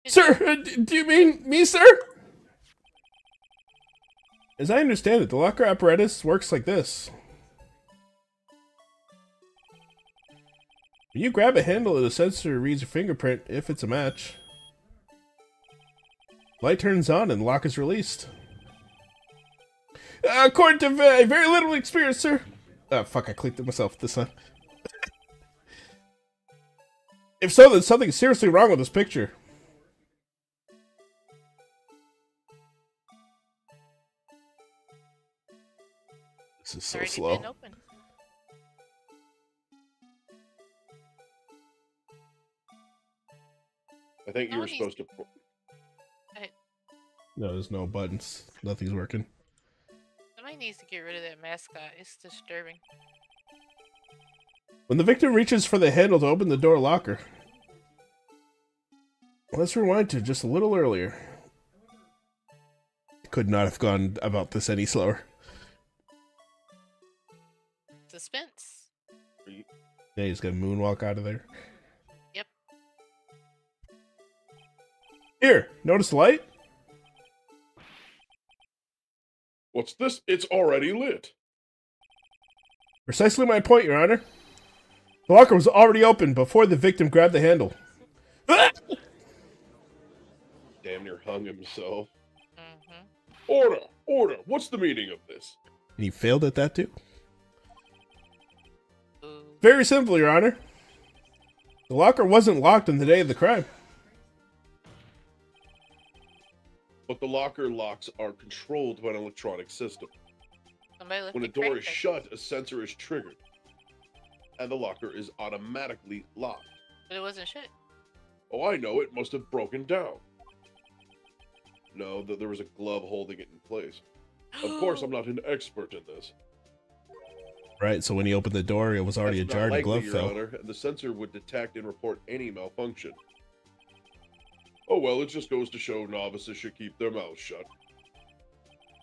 Is Sir, it- do you mean me, sir? As I understand it, the locker apparatus works like this. When you grab a handle, the sensor reads your fingerprint if it's a match. Light turns on and the lock is released. According to very little experience, sir. Oh, fuck, I clicked it myself this time. If so, then something seriously wrong with this picture. This is so already slow. been open. I think you No were one needs- supposed to. No, there's no buttons. Nothing's working. Somebody needs to get rid of that mascot. It's disturbing. When the victim reaches for the handle to open the door locker. Let's rewind to just a little earlier. Could not have gone about this any slower. Suspense. Yeah, he's gonna moonwalk out of there. Yep. Here, notice the light? What's this? It's already lit. Precisely my point, Your Honor. The locker was already open before the victim grabbed the handle. Ah! Damn near hung himself. Mm-hmm. Order! Order! What's the meaning of this? And he failed at that too? Ooh. Very simple, Your Honor. The locker wasn't locked on the day of the crime. But the locker locks are controlled by an electronic system. Somebody left When a the door crack is open. shut, a sensor is triggered. And the locker is automatically locked. But it wasn't shit. Oh, I know, it must have broken down. No, there was a glove holding it in place. Of course, I'm not an expert in this. Right, so when he opened the door, it was already That's ajar not and the likely, glove Your fell. Honor, and the sensor would detect and report any malfunction. Oh well, it just goes to show novices should keep their mouths shut.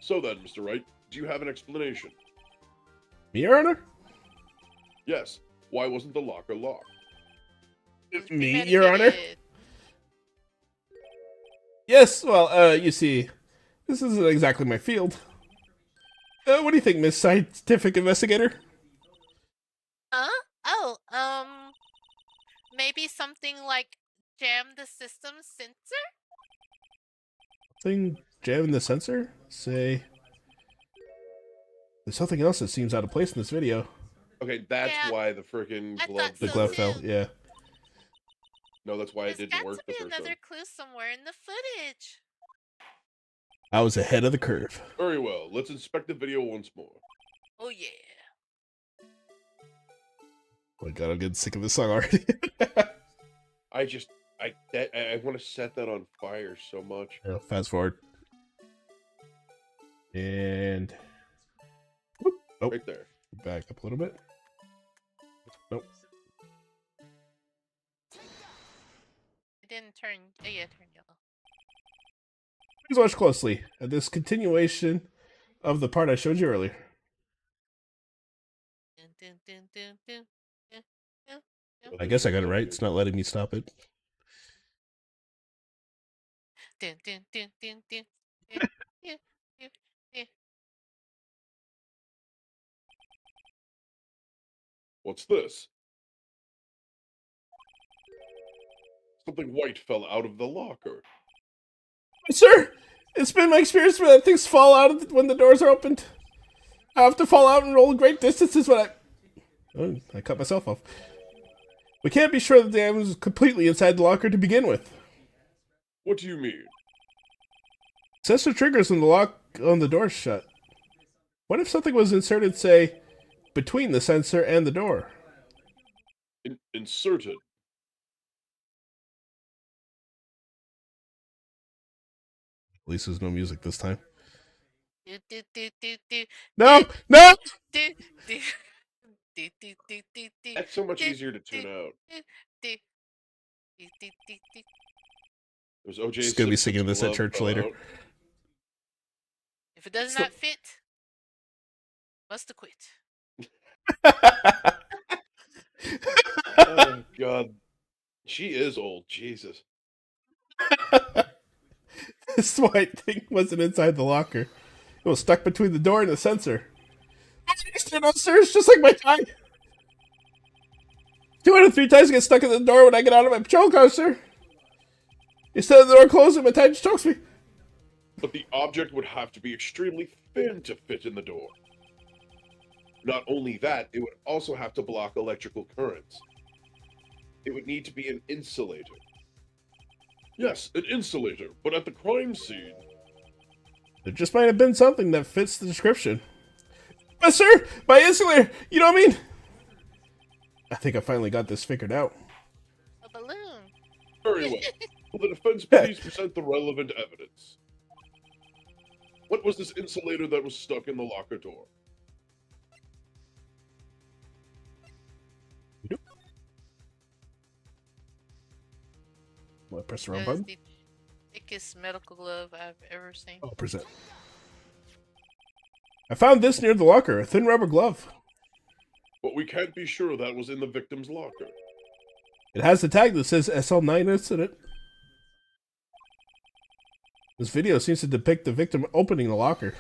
So then, Mr. Wright, do you have an explanation? Me, Your Honor? Yes. Why wasn't the locker locked? It was Me, Your Honor? premeditated. Yes, well, you see, this isn't exactly my field. What do you think, Miss Scientific Investigator? Huh? Oh, maybe something like jam the system sensor? Thing jamming the sensor? Say... There's something else that seems out of place in this video. Okay, that's Yeah, why the freaking I glove. thought The so glove too. fell, yeah. No, that's why it There's didn't got work to the be first another time. clue somewhere in the footage. I was ahead of the curve. Very well. Let's inspect the video once more. Oh yeah. Oh my god, I'm getting sick of this song already. I want to set that on fire so much. Yeah, fast forward. And... Whoop. Oh, Right there. back up a little bit. Nope. It didn't turn. Oh yeah, it turned yellow. Please watch closely at this continuation of the part I showed you earlier. Dun, dun, dun, dun, dun, dun, dun, dun, I guess I got it right. It's not letting me stop it. dun, dun, dun, dun, dun, dun, dun, dun, dun. What's this? Something white fell out of the locker. Sir, it's been my experience that things fall out when the doors are opened. I have to fall out and roll great distances when Oh, I cut myself off. We can't be sure that the item was completely inside the locker to begin with. What do you mean? Sensor triggers when the lock on the door is shut. What if something was inserted, say, between the sensor and the door? Inserted. At least there's no music this time. Do, do, do, do, do, No! No! do, do, do, do, do, do, do, That's so much do, easier to tune out. do, do, do, do, do, do. It was OJ. Just gonna be Simpson's singing this at glove church fell later. out. If it does So- not fit, must have quit. Oh God, she is old. Jesus. This white thing wasn't inside the locker. It was stuck between the door and the sensor. I stand upstairs just like my tie. 2 out of 3 times I get stuck in the door when I get out of my patrol car, sir. Instead of the door closing, my tie just chokes me. But the object would have to be extremely thin to fit in the door. Not only that, it would also have to block electrical currents. It would need to be an insulator. Yes, an insulator, but at the crime scene. There just might have been something that fits the description. But sir, by insulator, you know what I mean? I think I finally got this figured out. A balloon. Very well. Will the defense please present the relevant evidence? What was this insulator that was stuck in the locker door? Will I press the wrong That is button? the thickest medical glove I've ever seen. Oh, present. I found this near the locker, a thin rubber glove. But we can't be sure that was in the victim's locker. It has the tag that says SL9 incident. This video seems to depict the victim opening the locker.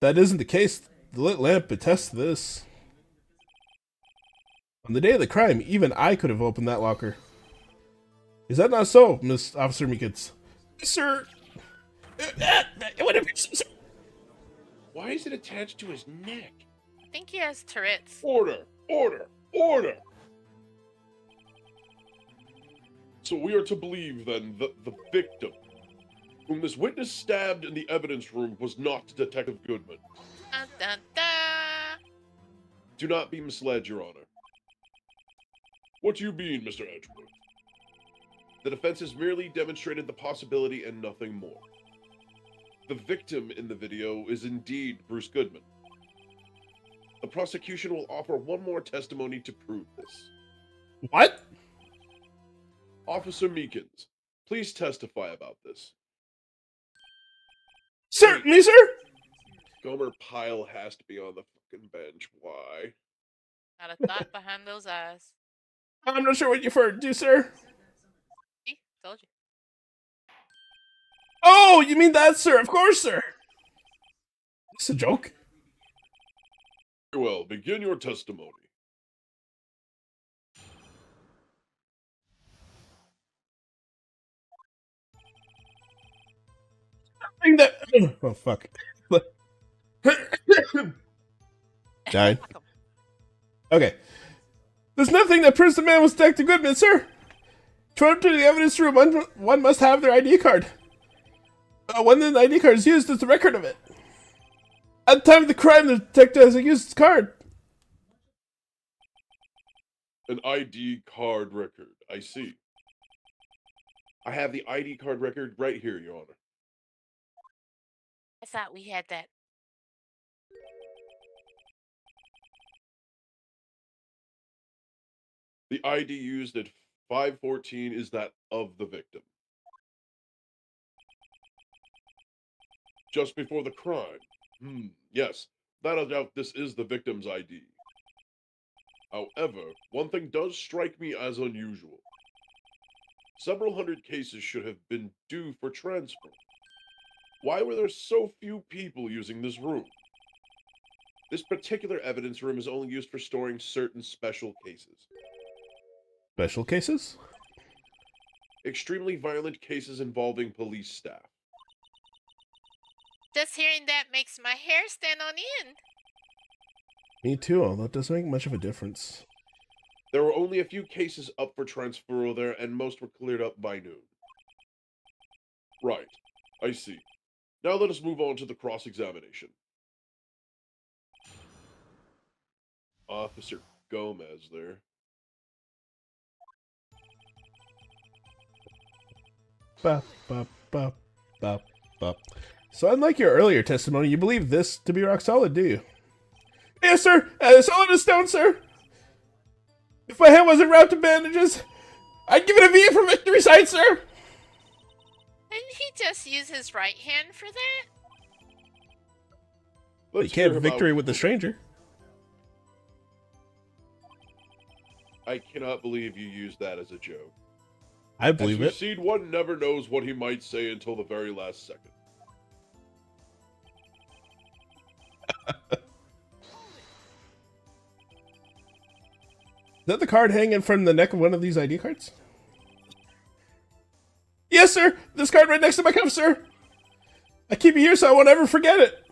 That isn't the case. The lit lamp attests to this. On the day of the crime, even I could have opened that locker. Is that not so, Miss Officer Meekins? Sir! Whatever, sir. Why is it attached to his neck? I think he has Tourette's. Order! Order! Order! So we are to believe, then, that the victim, whom this witness stabbed in the evidence room, was not Detective Goodman. Dun, dun, dun. Do not be misled, Your Honor. What do you mean, Mr. Edgeworth? The defense has merely demonstrated the possibility and nothing more. The victim in the video is indeed Bruce Goodman. The prosecution will offer one more testimony to prove this. What? Officer Meekins, please testify about this. Sir, me, sir? Gomer Pyle has to be on the fucking bench. Why? Not a thought behind those eyes. I'm not sure what you've heard, do, sir? See? Told you. Oh, you mean that, sir? Of course, sir. It's a joke. Very well, begin your testimony. Oh, fuck. Died. Okay. There's nothing that proves the man was Detective Goodman, sir. To enter the evidence room, one must have their ID card. When the ID card is used, there's a record of it. At the time of the crime, the detective has used his card. An ID card record. I see. I have the ID card record right here, Your Honor. I thought we had that. The ID used at 5:14 is that of the victim. Just before the crime. Yes, without a doubt this is the victim's ID. However, one thing does strike me as unusual. Several hundred cases should have been due for transfer. Why were there so few people using this room? This particular evidence room is only used for storing certain special cases. Special cases? Extremely violent cases involving police staff. Just hearing that makes my hair stand on end. Me too, although it doesn't make much of a difference. There were only a few cases up for transferal there, and most were cleared up by noon. Right. I see. Now let us move on to the cross-examination. Officer Gomez there. Bop, bop, bop, bop, bop. So unlike your earlier testimony, you believe this to be rock solid, do you? Yes, sir! Solid as stone, sir! If my hand wasn't wrapped in bandages, I'd give it a V for victory side, sir! Didn't he just use his right hand for that? Well, you can't have victory with the stranger. I cannot believe you used that as a joke. I believe As it. you see, one never knows what he might say until the very last second. Is that the card hanging from the neck of one of these ID cards? Yes, sir! This card right next to my cuff, sir! I keep it here so I won't ever forget it!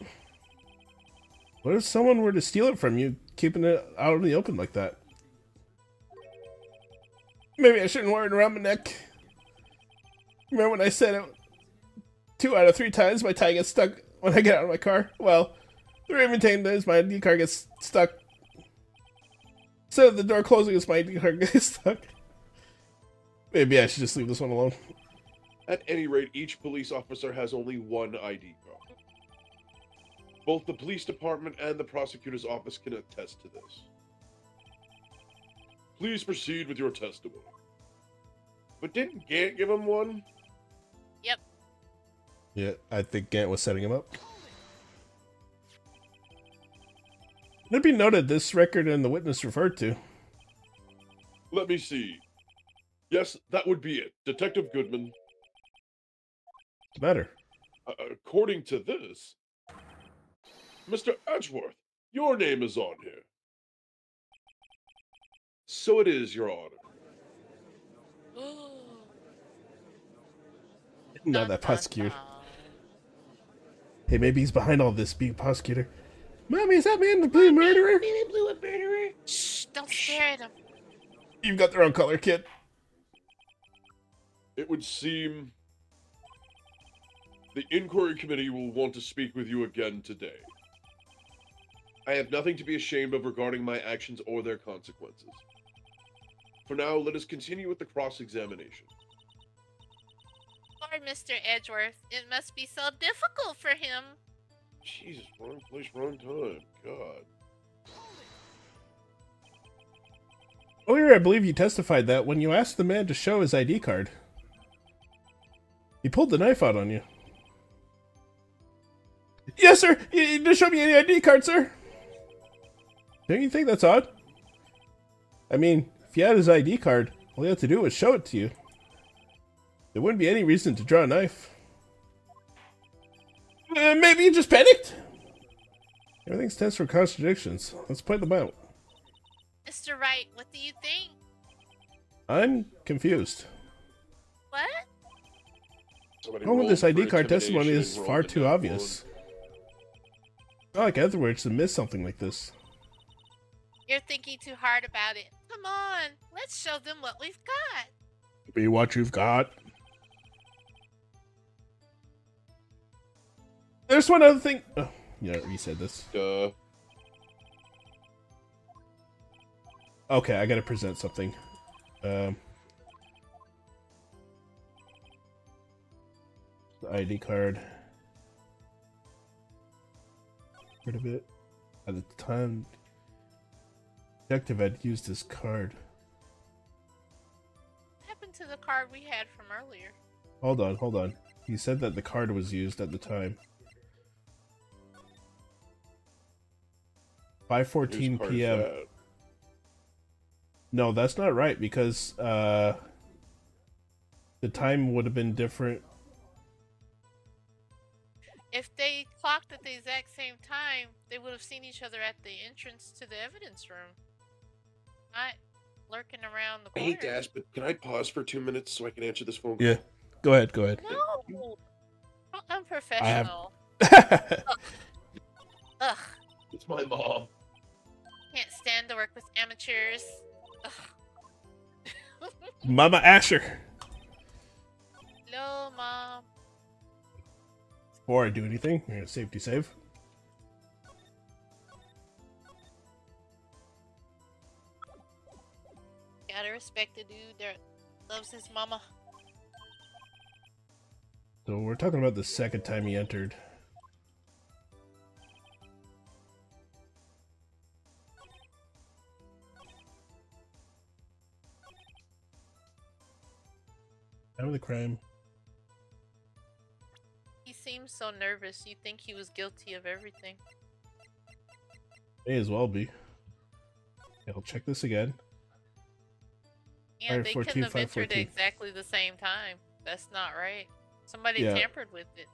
What if someone were to steal it from you, keeping it out in the open like that? Maybe I shouldn't wear it around my neck. Remember when I said it? 2 out of 3 times my tie gets stuck when I get out of my car? Well, the remaining times my ID card gets stuck. Instead of the door closing, it's my ID card gets stuck. Maybe I should just leave this one alone. At any rate, each police officer has only one ID card. Both the police department and the prosecutor's office can attest to this. Please proceed with your testimony. But didn't Gant give him one? Yep. Yeah, I think Gant was setting him up. Let it be noted this record and the witness referred to. Let me see. Yes, that would be it. Detective Goodman. Better. According to this, Mr. Edgeworth, your name is on here. So it is, Your Honor. Not Dun, that dun, prosecutor. dun. Hey, maybe he's behind all this, being prosecutor. Mommy, is that man the blue murderer? Baby blue a murderer. Shh, don't stare at him. You've got the wrong color, kid. It would seem the inquiry committee will want to speak with you again today. I have nothing to be ashamed of regarding my actions or their consequences. For now, let us continue with the cross-examination. Poor Mr. Edgeworth. It must be so difficult for him. Jesus, wrong place, wrong time. God. Earlier, I believe you testified that when you asked the man to show his ID card, he pulled the knife out on you. Yes, sir! You didn't show me any ID card, sir! Don't you think that's odd? I mean, if you had his ID card, all you had to do was show it to you. There wouldn't be any reason to draw a knife. Maybe you just panicked? Everything stands for contradictions. Let's point them out. Mr. Wright, what do you think? I'm confused. What? Somebody All of rolled this for ID card intimidation testimony and is rolled far a too nat obvious. Not like Edwards to miss something like this. You're thinking too hard about it. Come on, let's show them what we've got. Be what you've got. There's one other thing. Oh, yeah, you said this. one. Okay, I gotta present something. The ID card. Rid of it. At the time, detective had used his card. What happened to the card we had from earlier? Hold on. He said that the card was used at the time. 5:14 Whose card is p.m. that? No, that's not right because the time would have been different. If they clocked at the exact same time, they would have seen each other at the entrance to the evidence room. Not lurking around the I corner. hate to ask, but can I pause for 2 minutes so I can answer this phone call? Yeah, go ahead. No! How unprofessional. Ugh. It's my mom. Can't stand to work with amateurs. Ugh. Mama Asher. Hello, Mom. Before I do anything, we're gonna safety save. Gotta respect the dude that loves his mama. So we're talking about the second time he entered. Time of the crime. He seems so nervous. You think he was guilty of everything. May as well be. Okay, I'll check this again. Yeah, they 514, couldn't have entered 514. at exactly the same time. That's not right. Somebody Yeah. tampered with it.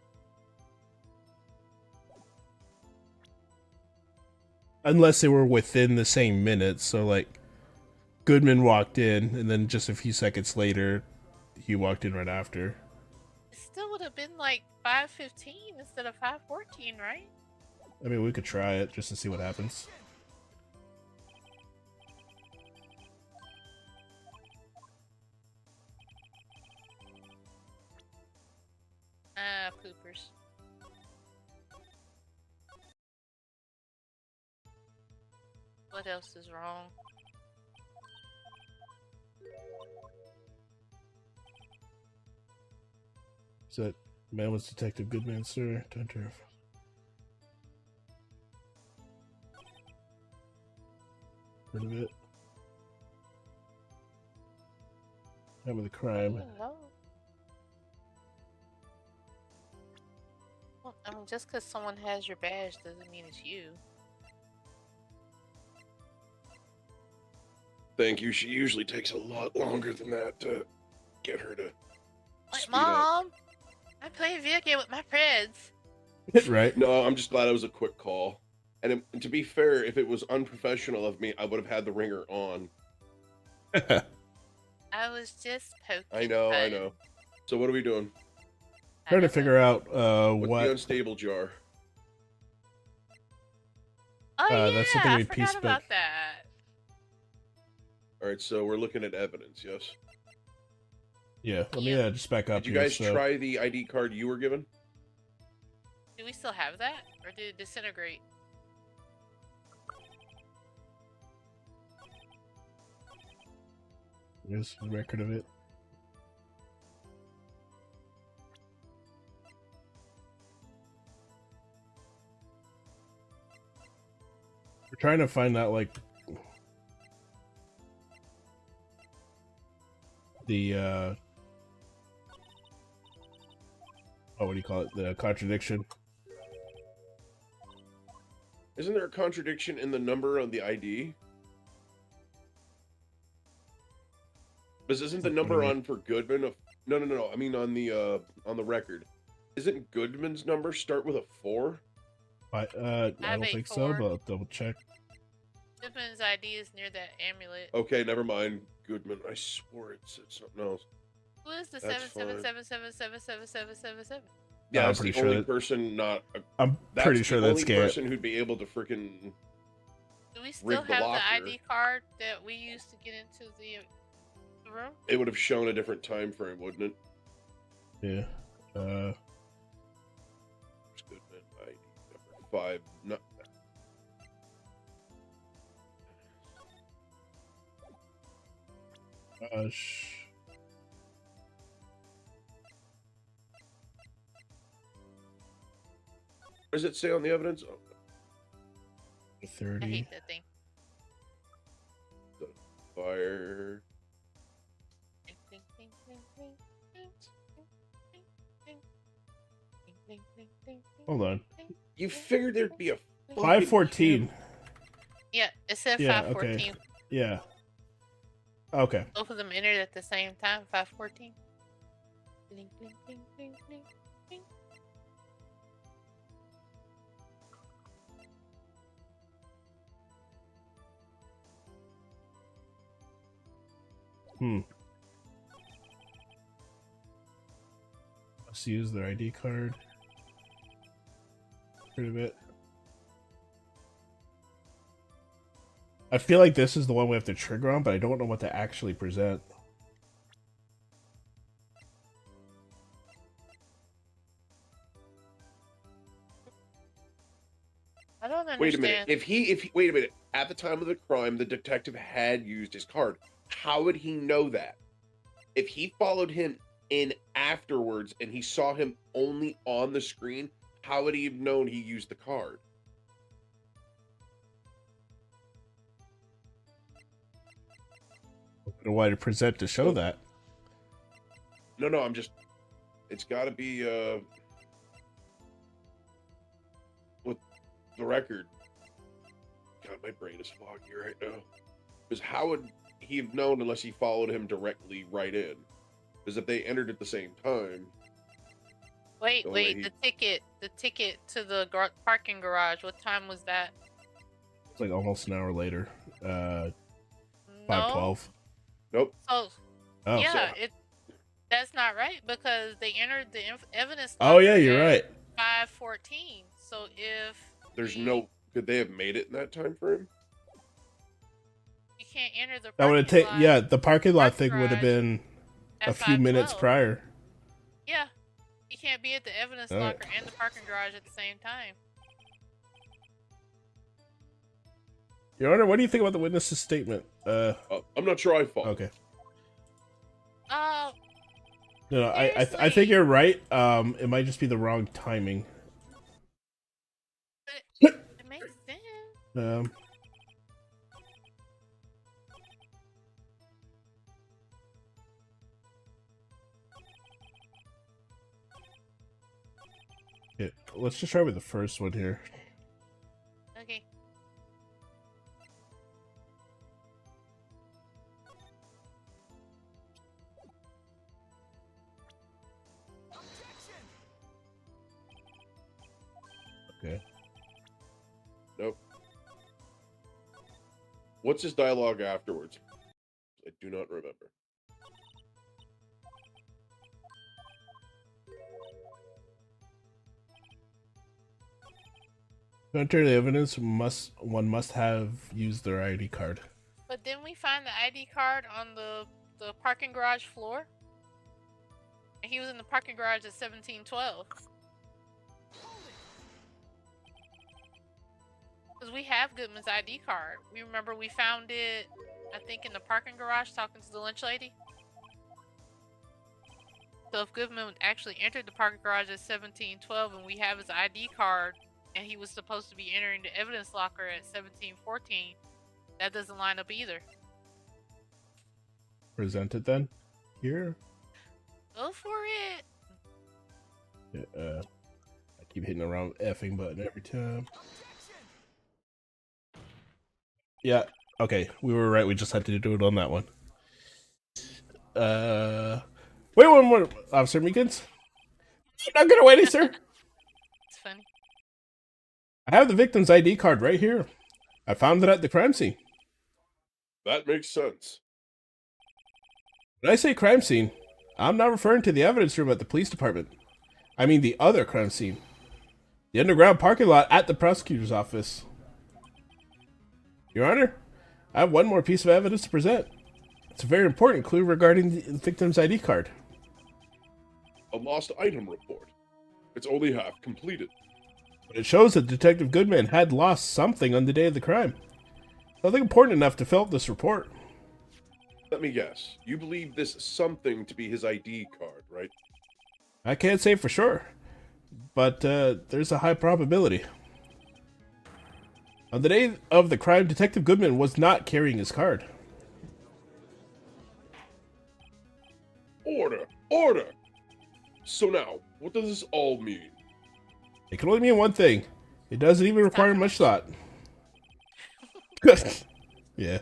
Unless they were within the same minutes, so like Goodman walked in and then just a few seconds later he walked in right after. It still would have been like 5:15 instead of 5:14, right? I mean, we could try it just to see what happens. Ah, poopers. What else is wrong? So that man was Detective Goodman, sir. To enter. Rid of it. Time of the crime. No. Well, I mean, just because someone has your badge doesn't mean it's you. Thank you. She usually takes a lot longer than that to get her to Like, speed up. Mom, I play playing video game with my friends. Right. No, I'm just glad it was a quick call. And to be fair, if it was unprofessional of me, I would have had the ringer on. I was just poking I know, I fun. know. So what are we doing? I Trying to don't figure out What's what. the unstable jar? Oh yeah, that's something I we forgot piecemeal. about that. All right, so we're looking at evidence, yes? Yeah, let me Yeah. just back up Did you here. guys So try the ID card you were given? Do we still have that, or did it disintegrate? here's the record of it. We're trying to find out like the what do you call it? The contradiction. Isn't there a contradiction in the number on the ID? Because isn't the What do you number mean? on for Goodman of no. I mean on the record. Isn't Goodman's number start with a 4? I don't a think so, 4. but I'll double check. Goodman's ID is near that amulet. Okay, never mind. Goodman. I swore it said something else. Who is the That's 777777777? Yeah, I'm that's pretty the sure only that- person not. I'm That's pretty the sure only that's Gant. person who'd be able to freaking. Do we still Rig the have locker. the ID card that we used to get into the room? It would have shown a different time frame, wouldn't it? Yeah. Where's Goodman ID number 5. No. What does it say on the evidence? Oh, I 30. hate that thing. fire. Hold on. You figured there'd be a 514. Yeah, it said Yeah, 514. okay. Yeah. Okay. Both of them entered at the same time, 514. Must use their ID card. Pretty bit. I feel like this is the one we have to trigger on, but I don't know what to actually present. I don't understand. Wait a minute. If he wait a minute. At the time of the crime, the detective had used his card. How would he know that? If he followed him in afterwards and he saw him only on the screen, how would he have known he used the card? I don't know why to present to show that. No, I'm just. It's got to be with the record. God, my brain is foggy right now. Because how would he have known unless he followed him directly right in? Because if they entered at the same time. Wait, the way the ticket to the parking garage. What time was that? It's like almost an hour later. No. 5:12. Nope. So Oh. yeah, that's not right because they entered the evidence. Oh yeah, locker you're at right. 5:14. So if There's no. Could they have made it in that time frame? you can't enter the That would have parking taken. lot Yeah, the parking lot parking thing would have garage been at a few minutes 5:12. prior. Yeah, you can't be at the evidence All right. locker and the parking garage at the same time. Your Honor, what do you think about the witness's statement? I'm not sure I followed. Okay. Oh, No, I think Seriously. you're right. It might just be the wrong timing. it makes sense. Yeah, let's just try with the first one here. Okay. Okay. Nope. What's his dialogue afterwards? I do not remember. To enter the evidence, one must have used their ID card. But didn't we find the ID card on the parking garage floor? And he was in the parking garage at 1712. Because we have Goodman's ID card. We remember we found it, I think, in the parking garage talking to the lunch lady. So if Goodman actually entered the parking garage at 1712 and we have his ID card and he was supposed to be entering the evidence locker at 1714, that doesn't line up either. Present it then. Here. Go for it. I keep hitting the wrong effing button every time. Yeah. Okay, we were right. We just had to do it on that one. Wait one more, Officer Meekins. I'm not gonna wait, sir. It's funny. I have the victim's ID card right here. I found it at the crime scene. That makes sense. When I say crime scene, I'm not referring to the evidence room at the police department. I mean the other crime scene. The underground parking lot at the prosecutor's office. Your Honor, I have one more piece of evidence to present. It's a very important clue regarding the victim's ID card. A lost item report. It's only half completed. But it shows that Detective Goodman had lost something on the day of the crime. Something important enough to fill out this report. Let me guess. You believe this something to be his ID card, right? I can't say for sure, but there's a high probability. On the day of the crime, Detective Goodman was not carrying his card. Order! Order! So now, what does this all mean? It can only mean one thing. It doesn't even require much thought. Yeah.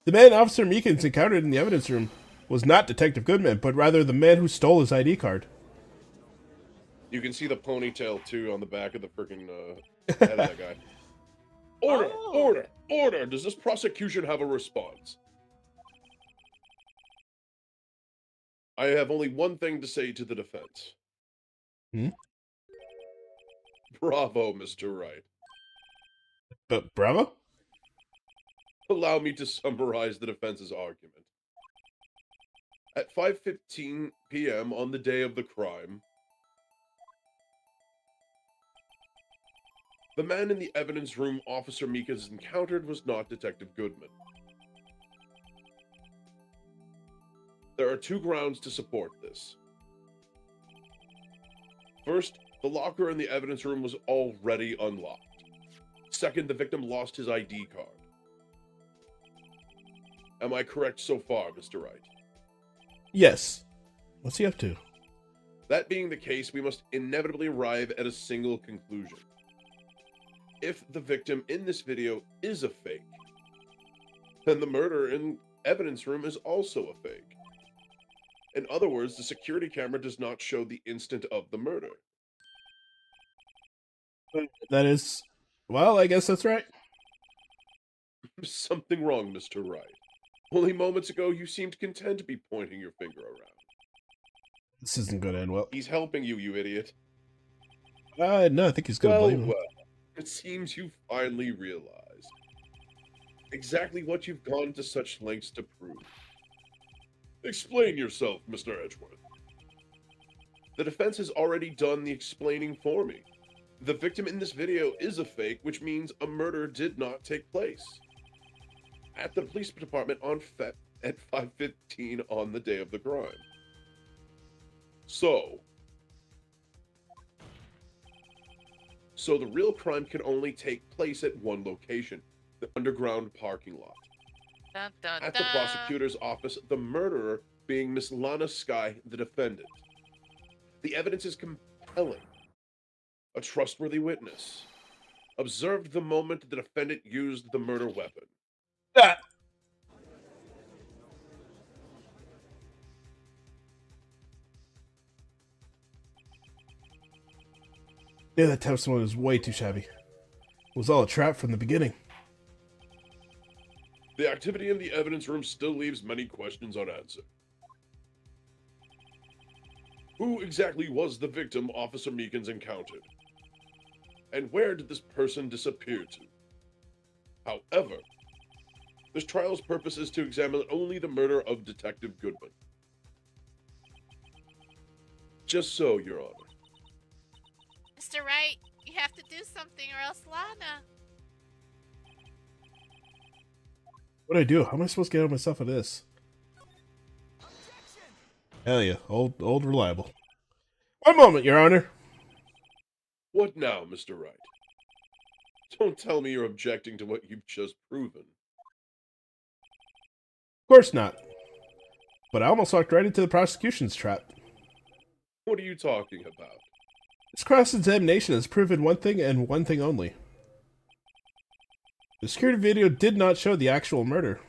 The man Officer Meekins encountered in the evidence room was not Detective Goodman, but rather the man who stole his ID card. You can see the ponytail, too, on the back of the freaking head of that guy. Order! Oh. Order! Order! Does this prosecution have a response? I have only one thing to say to the defense. Hmm? Bravo, Mr. Wright. Bravo? Allow me to summarize the defense's argument. At 5:15 p.m. on the day of the crime, the man in the evidence room Officer Meekins encountered was not Detective Goodman. There are two grounds to support this. First, the locker in the evidence room was already unlocked. Second, the victim lost his ID card. Am I correct so far, Mr. Wright? Yes. What's he up to? That being the case, we must inevitably arrive at a single conclusion. If the victim in this video is a fake, then the murder in evidence room is also a fake. In other words, the security camera does not show the instant of the murder. That is... Well, I guess that's right. Something wrong, Mr. Wright. Only moments ago, you seemed content to be pointing your finger around. This isn't going to end well. He's helping you, you idiot. No, I think he's going to blame him. Well, it seems you finally realized exactly what you've gone to such lengths to prove. Explain yourself, Mr. Edgeworth. The defense has already done the explaining for me. The victim in this video is a fake, which means a murder did not take place at the police department at 5:15 on the day of the crime. So the real crime can only take place at one location, the underground parking lot. Dun, dun, At the dun. prosecutor's office, the murderer being Miss Lana Skye, the defendant. The evidence is compelling. A trustworthy witness observed the moment the defendant used the murder weapon. Ah. Yeah, that testimony was way too shabby. It was all a trap from the beginning. The activity in the evidence room still leaves many questions unanswered. Who exactly was the victim Officer Meekins encountered? And where did this person disappear to? However, this trial's purpose is to examine only the murder of Detective Goodman. Just so, Your Honor. Mr. Wright, you have to do something or else Lana. What do I do? How am I supposed to get out of myself of this? Hell yeah, old reliable. One moment, Your Honor. What now, Mr. Wright? Don't tell me you're objecting to what you've just proven. Of course not. But I almost walked right into the prosecution's trap. What are you talking about? This cross-examination has proven one thing and one thing only. The security video did not show the actual murder.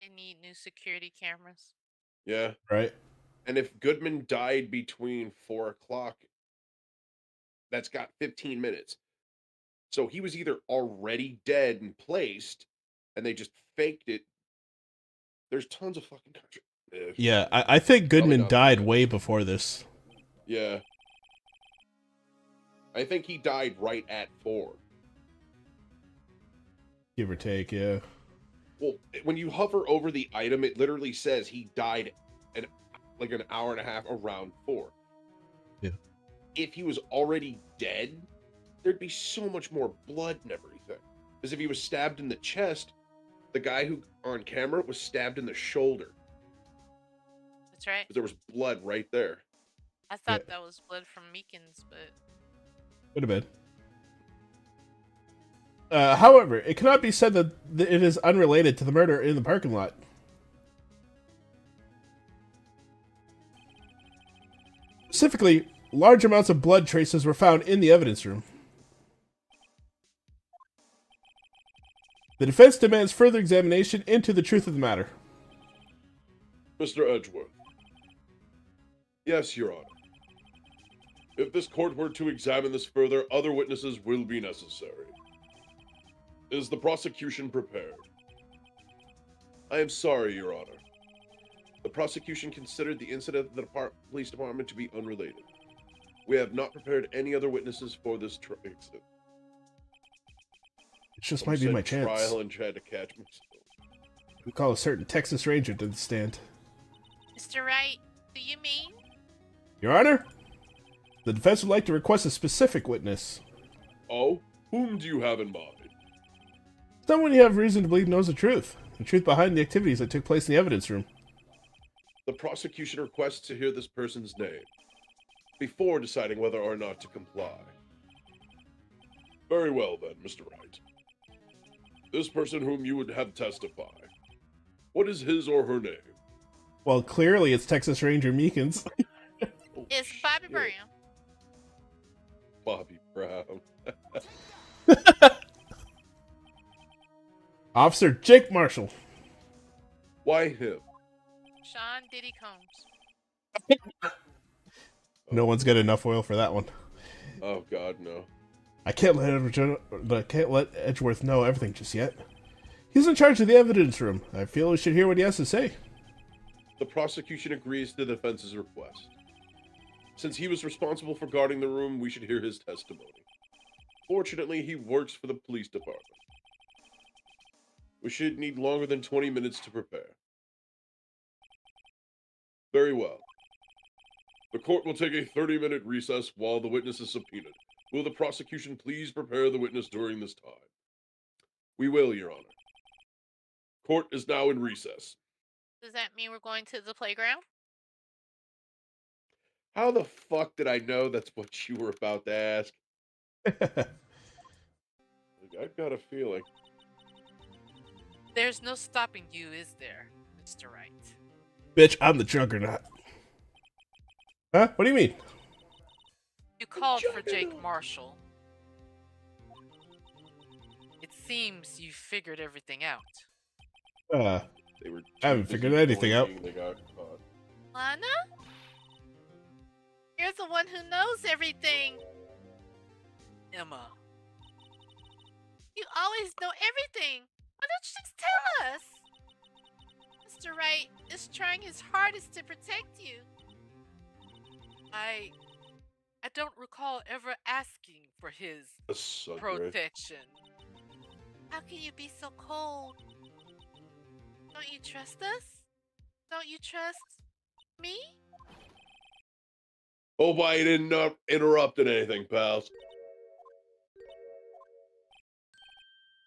They need new security cameras. Yeah. Right? And if Goodman died between 4 o'clock, that's got 15 minutes. So he was either already dead and placed, and they just faked it. There's tons of fucking country. Yeah, I think Probably Goodman not. died way before this. Yeah. I think he died right at 4. Give or take, yeah. Well, when you hover over the item, it literally says he died an hour and a half around 4. Yeah. If he was already dead, there'd be so much more blood and everything. Because if he was stabbed in the chest, the guy who on camera was stabbed in the shoulder. That's right. There was blood right there. I thought that was blood from Meekins, but Could have been. However, it cannot be said that it is unrelated to the murder in the parking lot. Specifically, large amounts of blood traces were found in the evidence room. The defense demands further examination into the truth of the matter. Mr. Edgeworth. Yes, Your Honor. If this court were to examine this further, other witnesses will be necessary. Is the prosecution prepared? I am sorry, Your Honor. The prosecution considered the incident at the police department to be unrelated. We have not prepared any other witnesses for this incident. It just might be my chance. Trial and tried to catch myself. We call a certain Texas Ranger to the stand. Mr. Wright, do you mean? Your Honor, the defense would like to request a specific witness. Oh? Whom do you have in mind? Someone you have reason to believe knows the truth behind the activities that took place in the evidence room. The prosecution requests to hear this person's name before deciding whether or not to comply. Very well then, Mr. Wright. This person whom you would have testify, what is his or her name? Well, clearly it's Texas Ranger Meekins. Oh, It's Bobby shit. Brown. Bobby Brown. Officer Jake Marshall. Why him? Sean Diddy Combs. No one's got enough oil for that one. Oh God, no. I can't let Edgeworth know everything just yet. He's in charge of the evidence room. I feel we should hear what he has to say. The prosecution agrees to the defense's request. Since he was responsible for guarding the room, we should hear his testimony. Fortunately, he works for the police department. We should need longer than 20 minutes to prepare. Very well. The court will take a 30-minute recess while the witness is subpoenaed. Will the prosecution please prepare the witness during this time? We will, Your Honor. Court is now in recess. Does that mean we're going to the playground? How the fuck did I know that's what you were about to ask? I've got a feeling. There's no stopping you, is there, Mr. Wright? Bitch, I'm the juggernaut. Huh? What do you mean? You called for Jake Marshall. It seems you figured everything out. They were I haven't too figured busy anything out. drinking, they got caught. Lana? You're the one who knows everything. Emma. You always know everything. Why don't you just tell us? Mr. Wright is trying his hardest to protect you. I don't recall ever asking for his That's so great. protection. How can you be so cold? Don't you trust us? Don't you trust me? Hope I didn't interrupted anything, pals.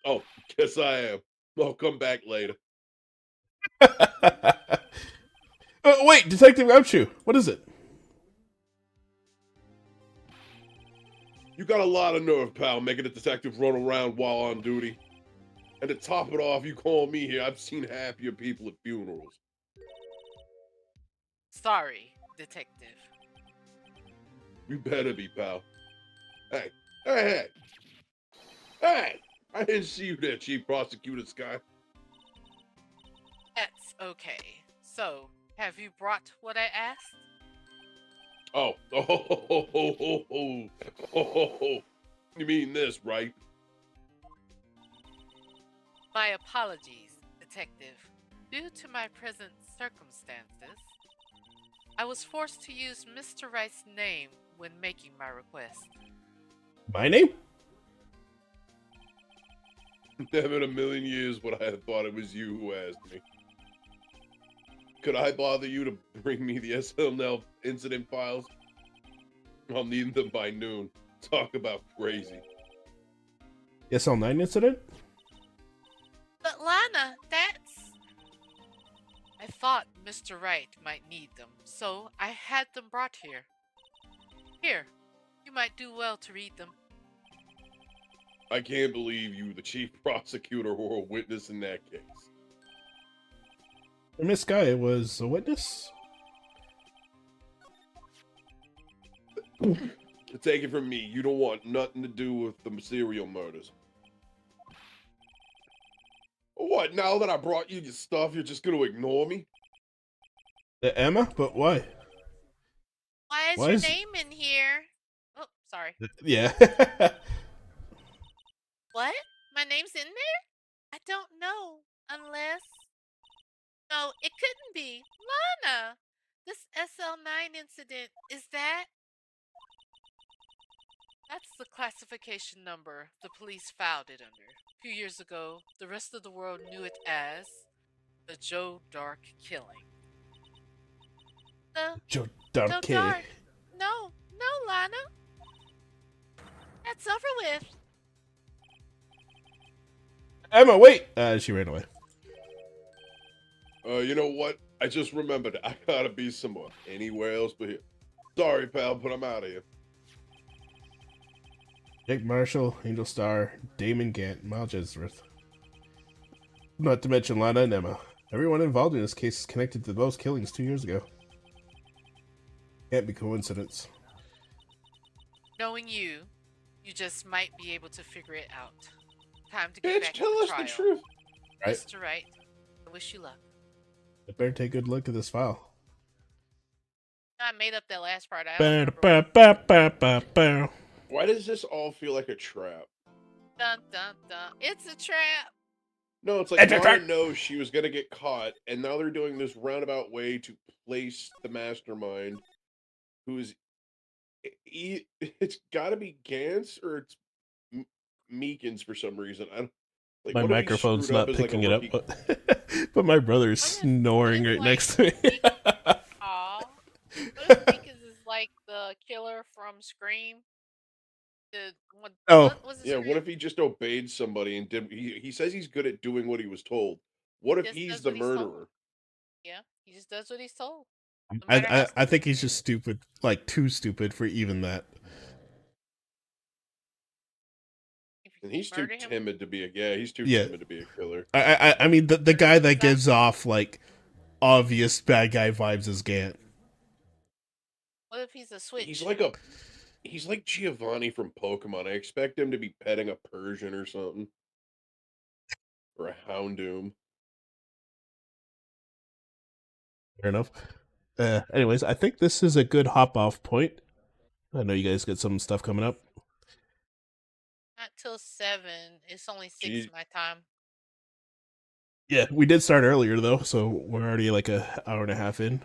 Oh, guess I am. I'll come back later. Wait, Detective Gumshoe, what is it? You got a lot of nerve, pal, making a detective run around while on duty. And to top it off, you call me here. I've seen happier people at funerals. Sorry, Detective. You better be, pal. Hey, hey, hey! Hey! I didn't see you there, Chief Prosecutor Sky. That's okay. So, have you brought what I asked? Oh, oh. You mean this, right? My apologies, Detective. Due to my present circumstances, I was forced to use Mr. Wright's name when making my request. My name? Never in a million years would I have thought it was you who asked me. Could I bother you to bring me the SLNL incident files? I'll need them by noon. Talk about crazy. SL9 incident? But Lana, that's... I thought Mr. Wright might need them, so I had them brought here. Here, you might do well to read them. I can't believe you, the chief prosecutor, were a witness in that case. Miss Guy was a witness? Take it from me, you don't want nothing to do with the serial murders. What, now that I brought you your stuff, you're just gonna ignore me? Emma? But why? Why is Why your is- name in here? Oh, sorry. Yeah. What? My name's in there? I don't know. Unless... No, it couldn't be. Lana! This SL9 incident, is that... That's the classification number the police filed it under. A few years ago, the rest of the world knew it as the Joe Dark killing. The Joe Joe Dark. Dark. No, Lana. That's over with. Emma, wait! She ran away. You know what? I just remembered I gotta be somewhere. Anywhere else but here. Sorry, pal, but I'm out of here. Jake Marshall, Angel Star, Damon Gant, Miles Jesbro. Not to mention Lana and Emma. Everyone involved in this case is connected to those killings 2 years ago. Can't be coincidence. Knowing you, you just might be able to figure it out. Time to get Bitch, back to tell the us trial. the truth. Right? Mr. Wright, I wish you luck. I better take a good look at this file. I made up that last part. I don't remember. Ba-da-ba-ba-ba-ba-ba. Why does this all feel like a trap? Dun dun dun. It's a trap. No, it's like It's a Lana trap. knows she was gonna get caught, and now they're doing this roundabout way to place the mastermind, who's it's got to be Gantz or it's Meekins for some reason. I don't. Like, My what if he microphone's screwed up not as, like, a picking it up, rookie- but my brother's What if- snoring what if, right like, next to me. Aw. What if Meekins is like the killer from Scream? Oh. What was the Yeah, Scream? what if he just obeyed somebody and did? He says he's good at doing what he was told. What if Just he's does the what he's told. murderer? Yeah, he just does what he's told. No matter how I think he's just stupid, like too stupid for even that. if you And he's too murder him, timid to be a he's too Yeah. timid to be a killer. I mean the guy that Exactly. gives off like obvious bad guy vibes is Gant. what if he's a switch? He's like Giovanni from Pokemon. I expect him to be petting a Persian or something. Or a Houndoom. Fair enough. Anyways, I think this is a good hop off point. I know you guys got some stuff coming up. Not till 7. It's only 6 Gee, my time. Yeah, we did start earlier though, so we're already like a hour and a half in.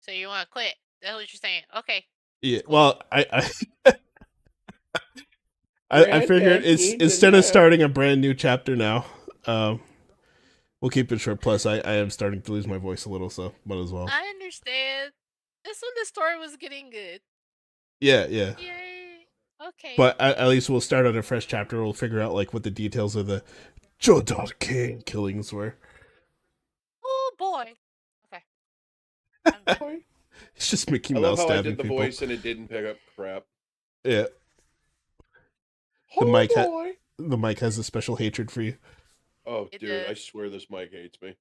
So you want to quit? That's what you're saying. Okay. Yeah, Cool. well, I figured Granddad it's needs a instead of nap. starting a brand new chapter now, we'll keep it short. Plus, I am starting to lose my voice a little, so might as well. I understand. This when the story was getting good. Yeah, yeah. Yay. Okay. But at least we'll start on a fresh chapter. We'll figure out like what the details of the Jodar King killings were. Oh boy. Okay. I'm done. boy. It's just Mickey I love Mouse how I stabbing did the people. voice and it didn't pick up crap. Yeah, the Oh mic boy. the mic has a special hatred for you. Oh, It dude, I does. swear this mic hates me.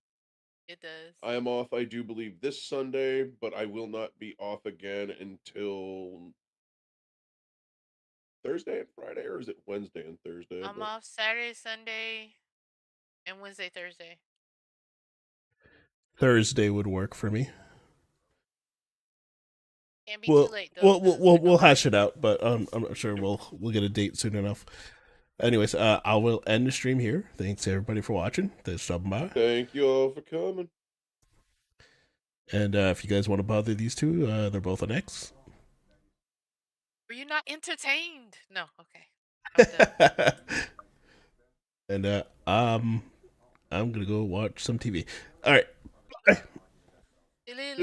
It does. I am off, I do believe, this Sunday, but I will not be off again until Thursday and Friday, or is it Wednesday and Thursday? I'm off Saturday, Sunday, and Wednesday, Thursday. Thursday would work for me. Can't be too late though, because I We'll don't. hash it out, but I'm sure we'll get a date soon enough. Anyways, I will end the stream here. Thanks everybody for watching. Thanks for stopping by. Thank you all for coming. And if you guys want to bother these two, they're both on X. Were you not entertained? No. Okay. I'm done. And I'm gonna go watch some TV. All right. Bye. Lily.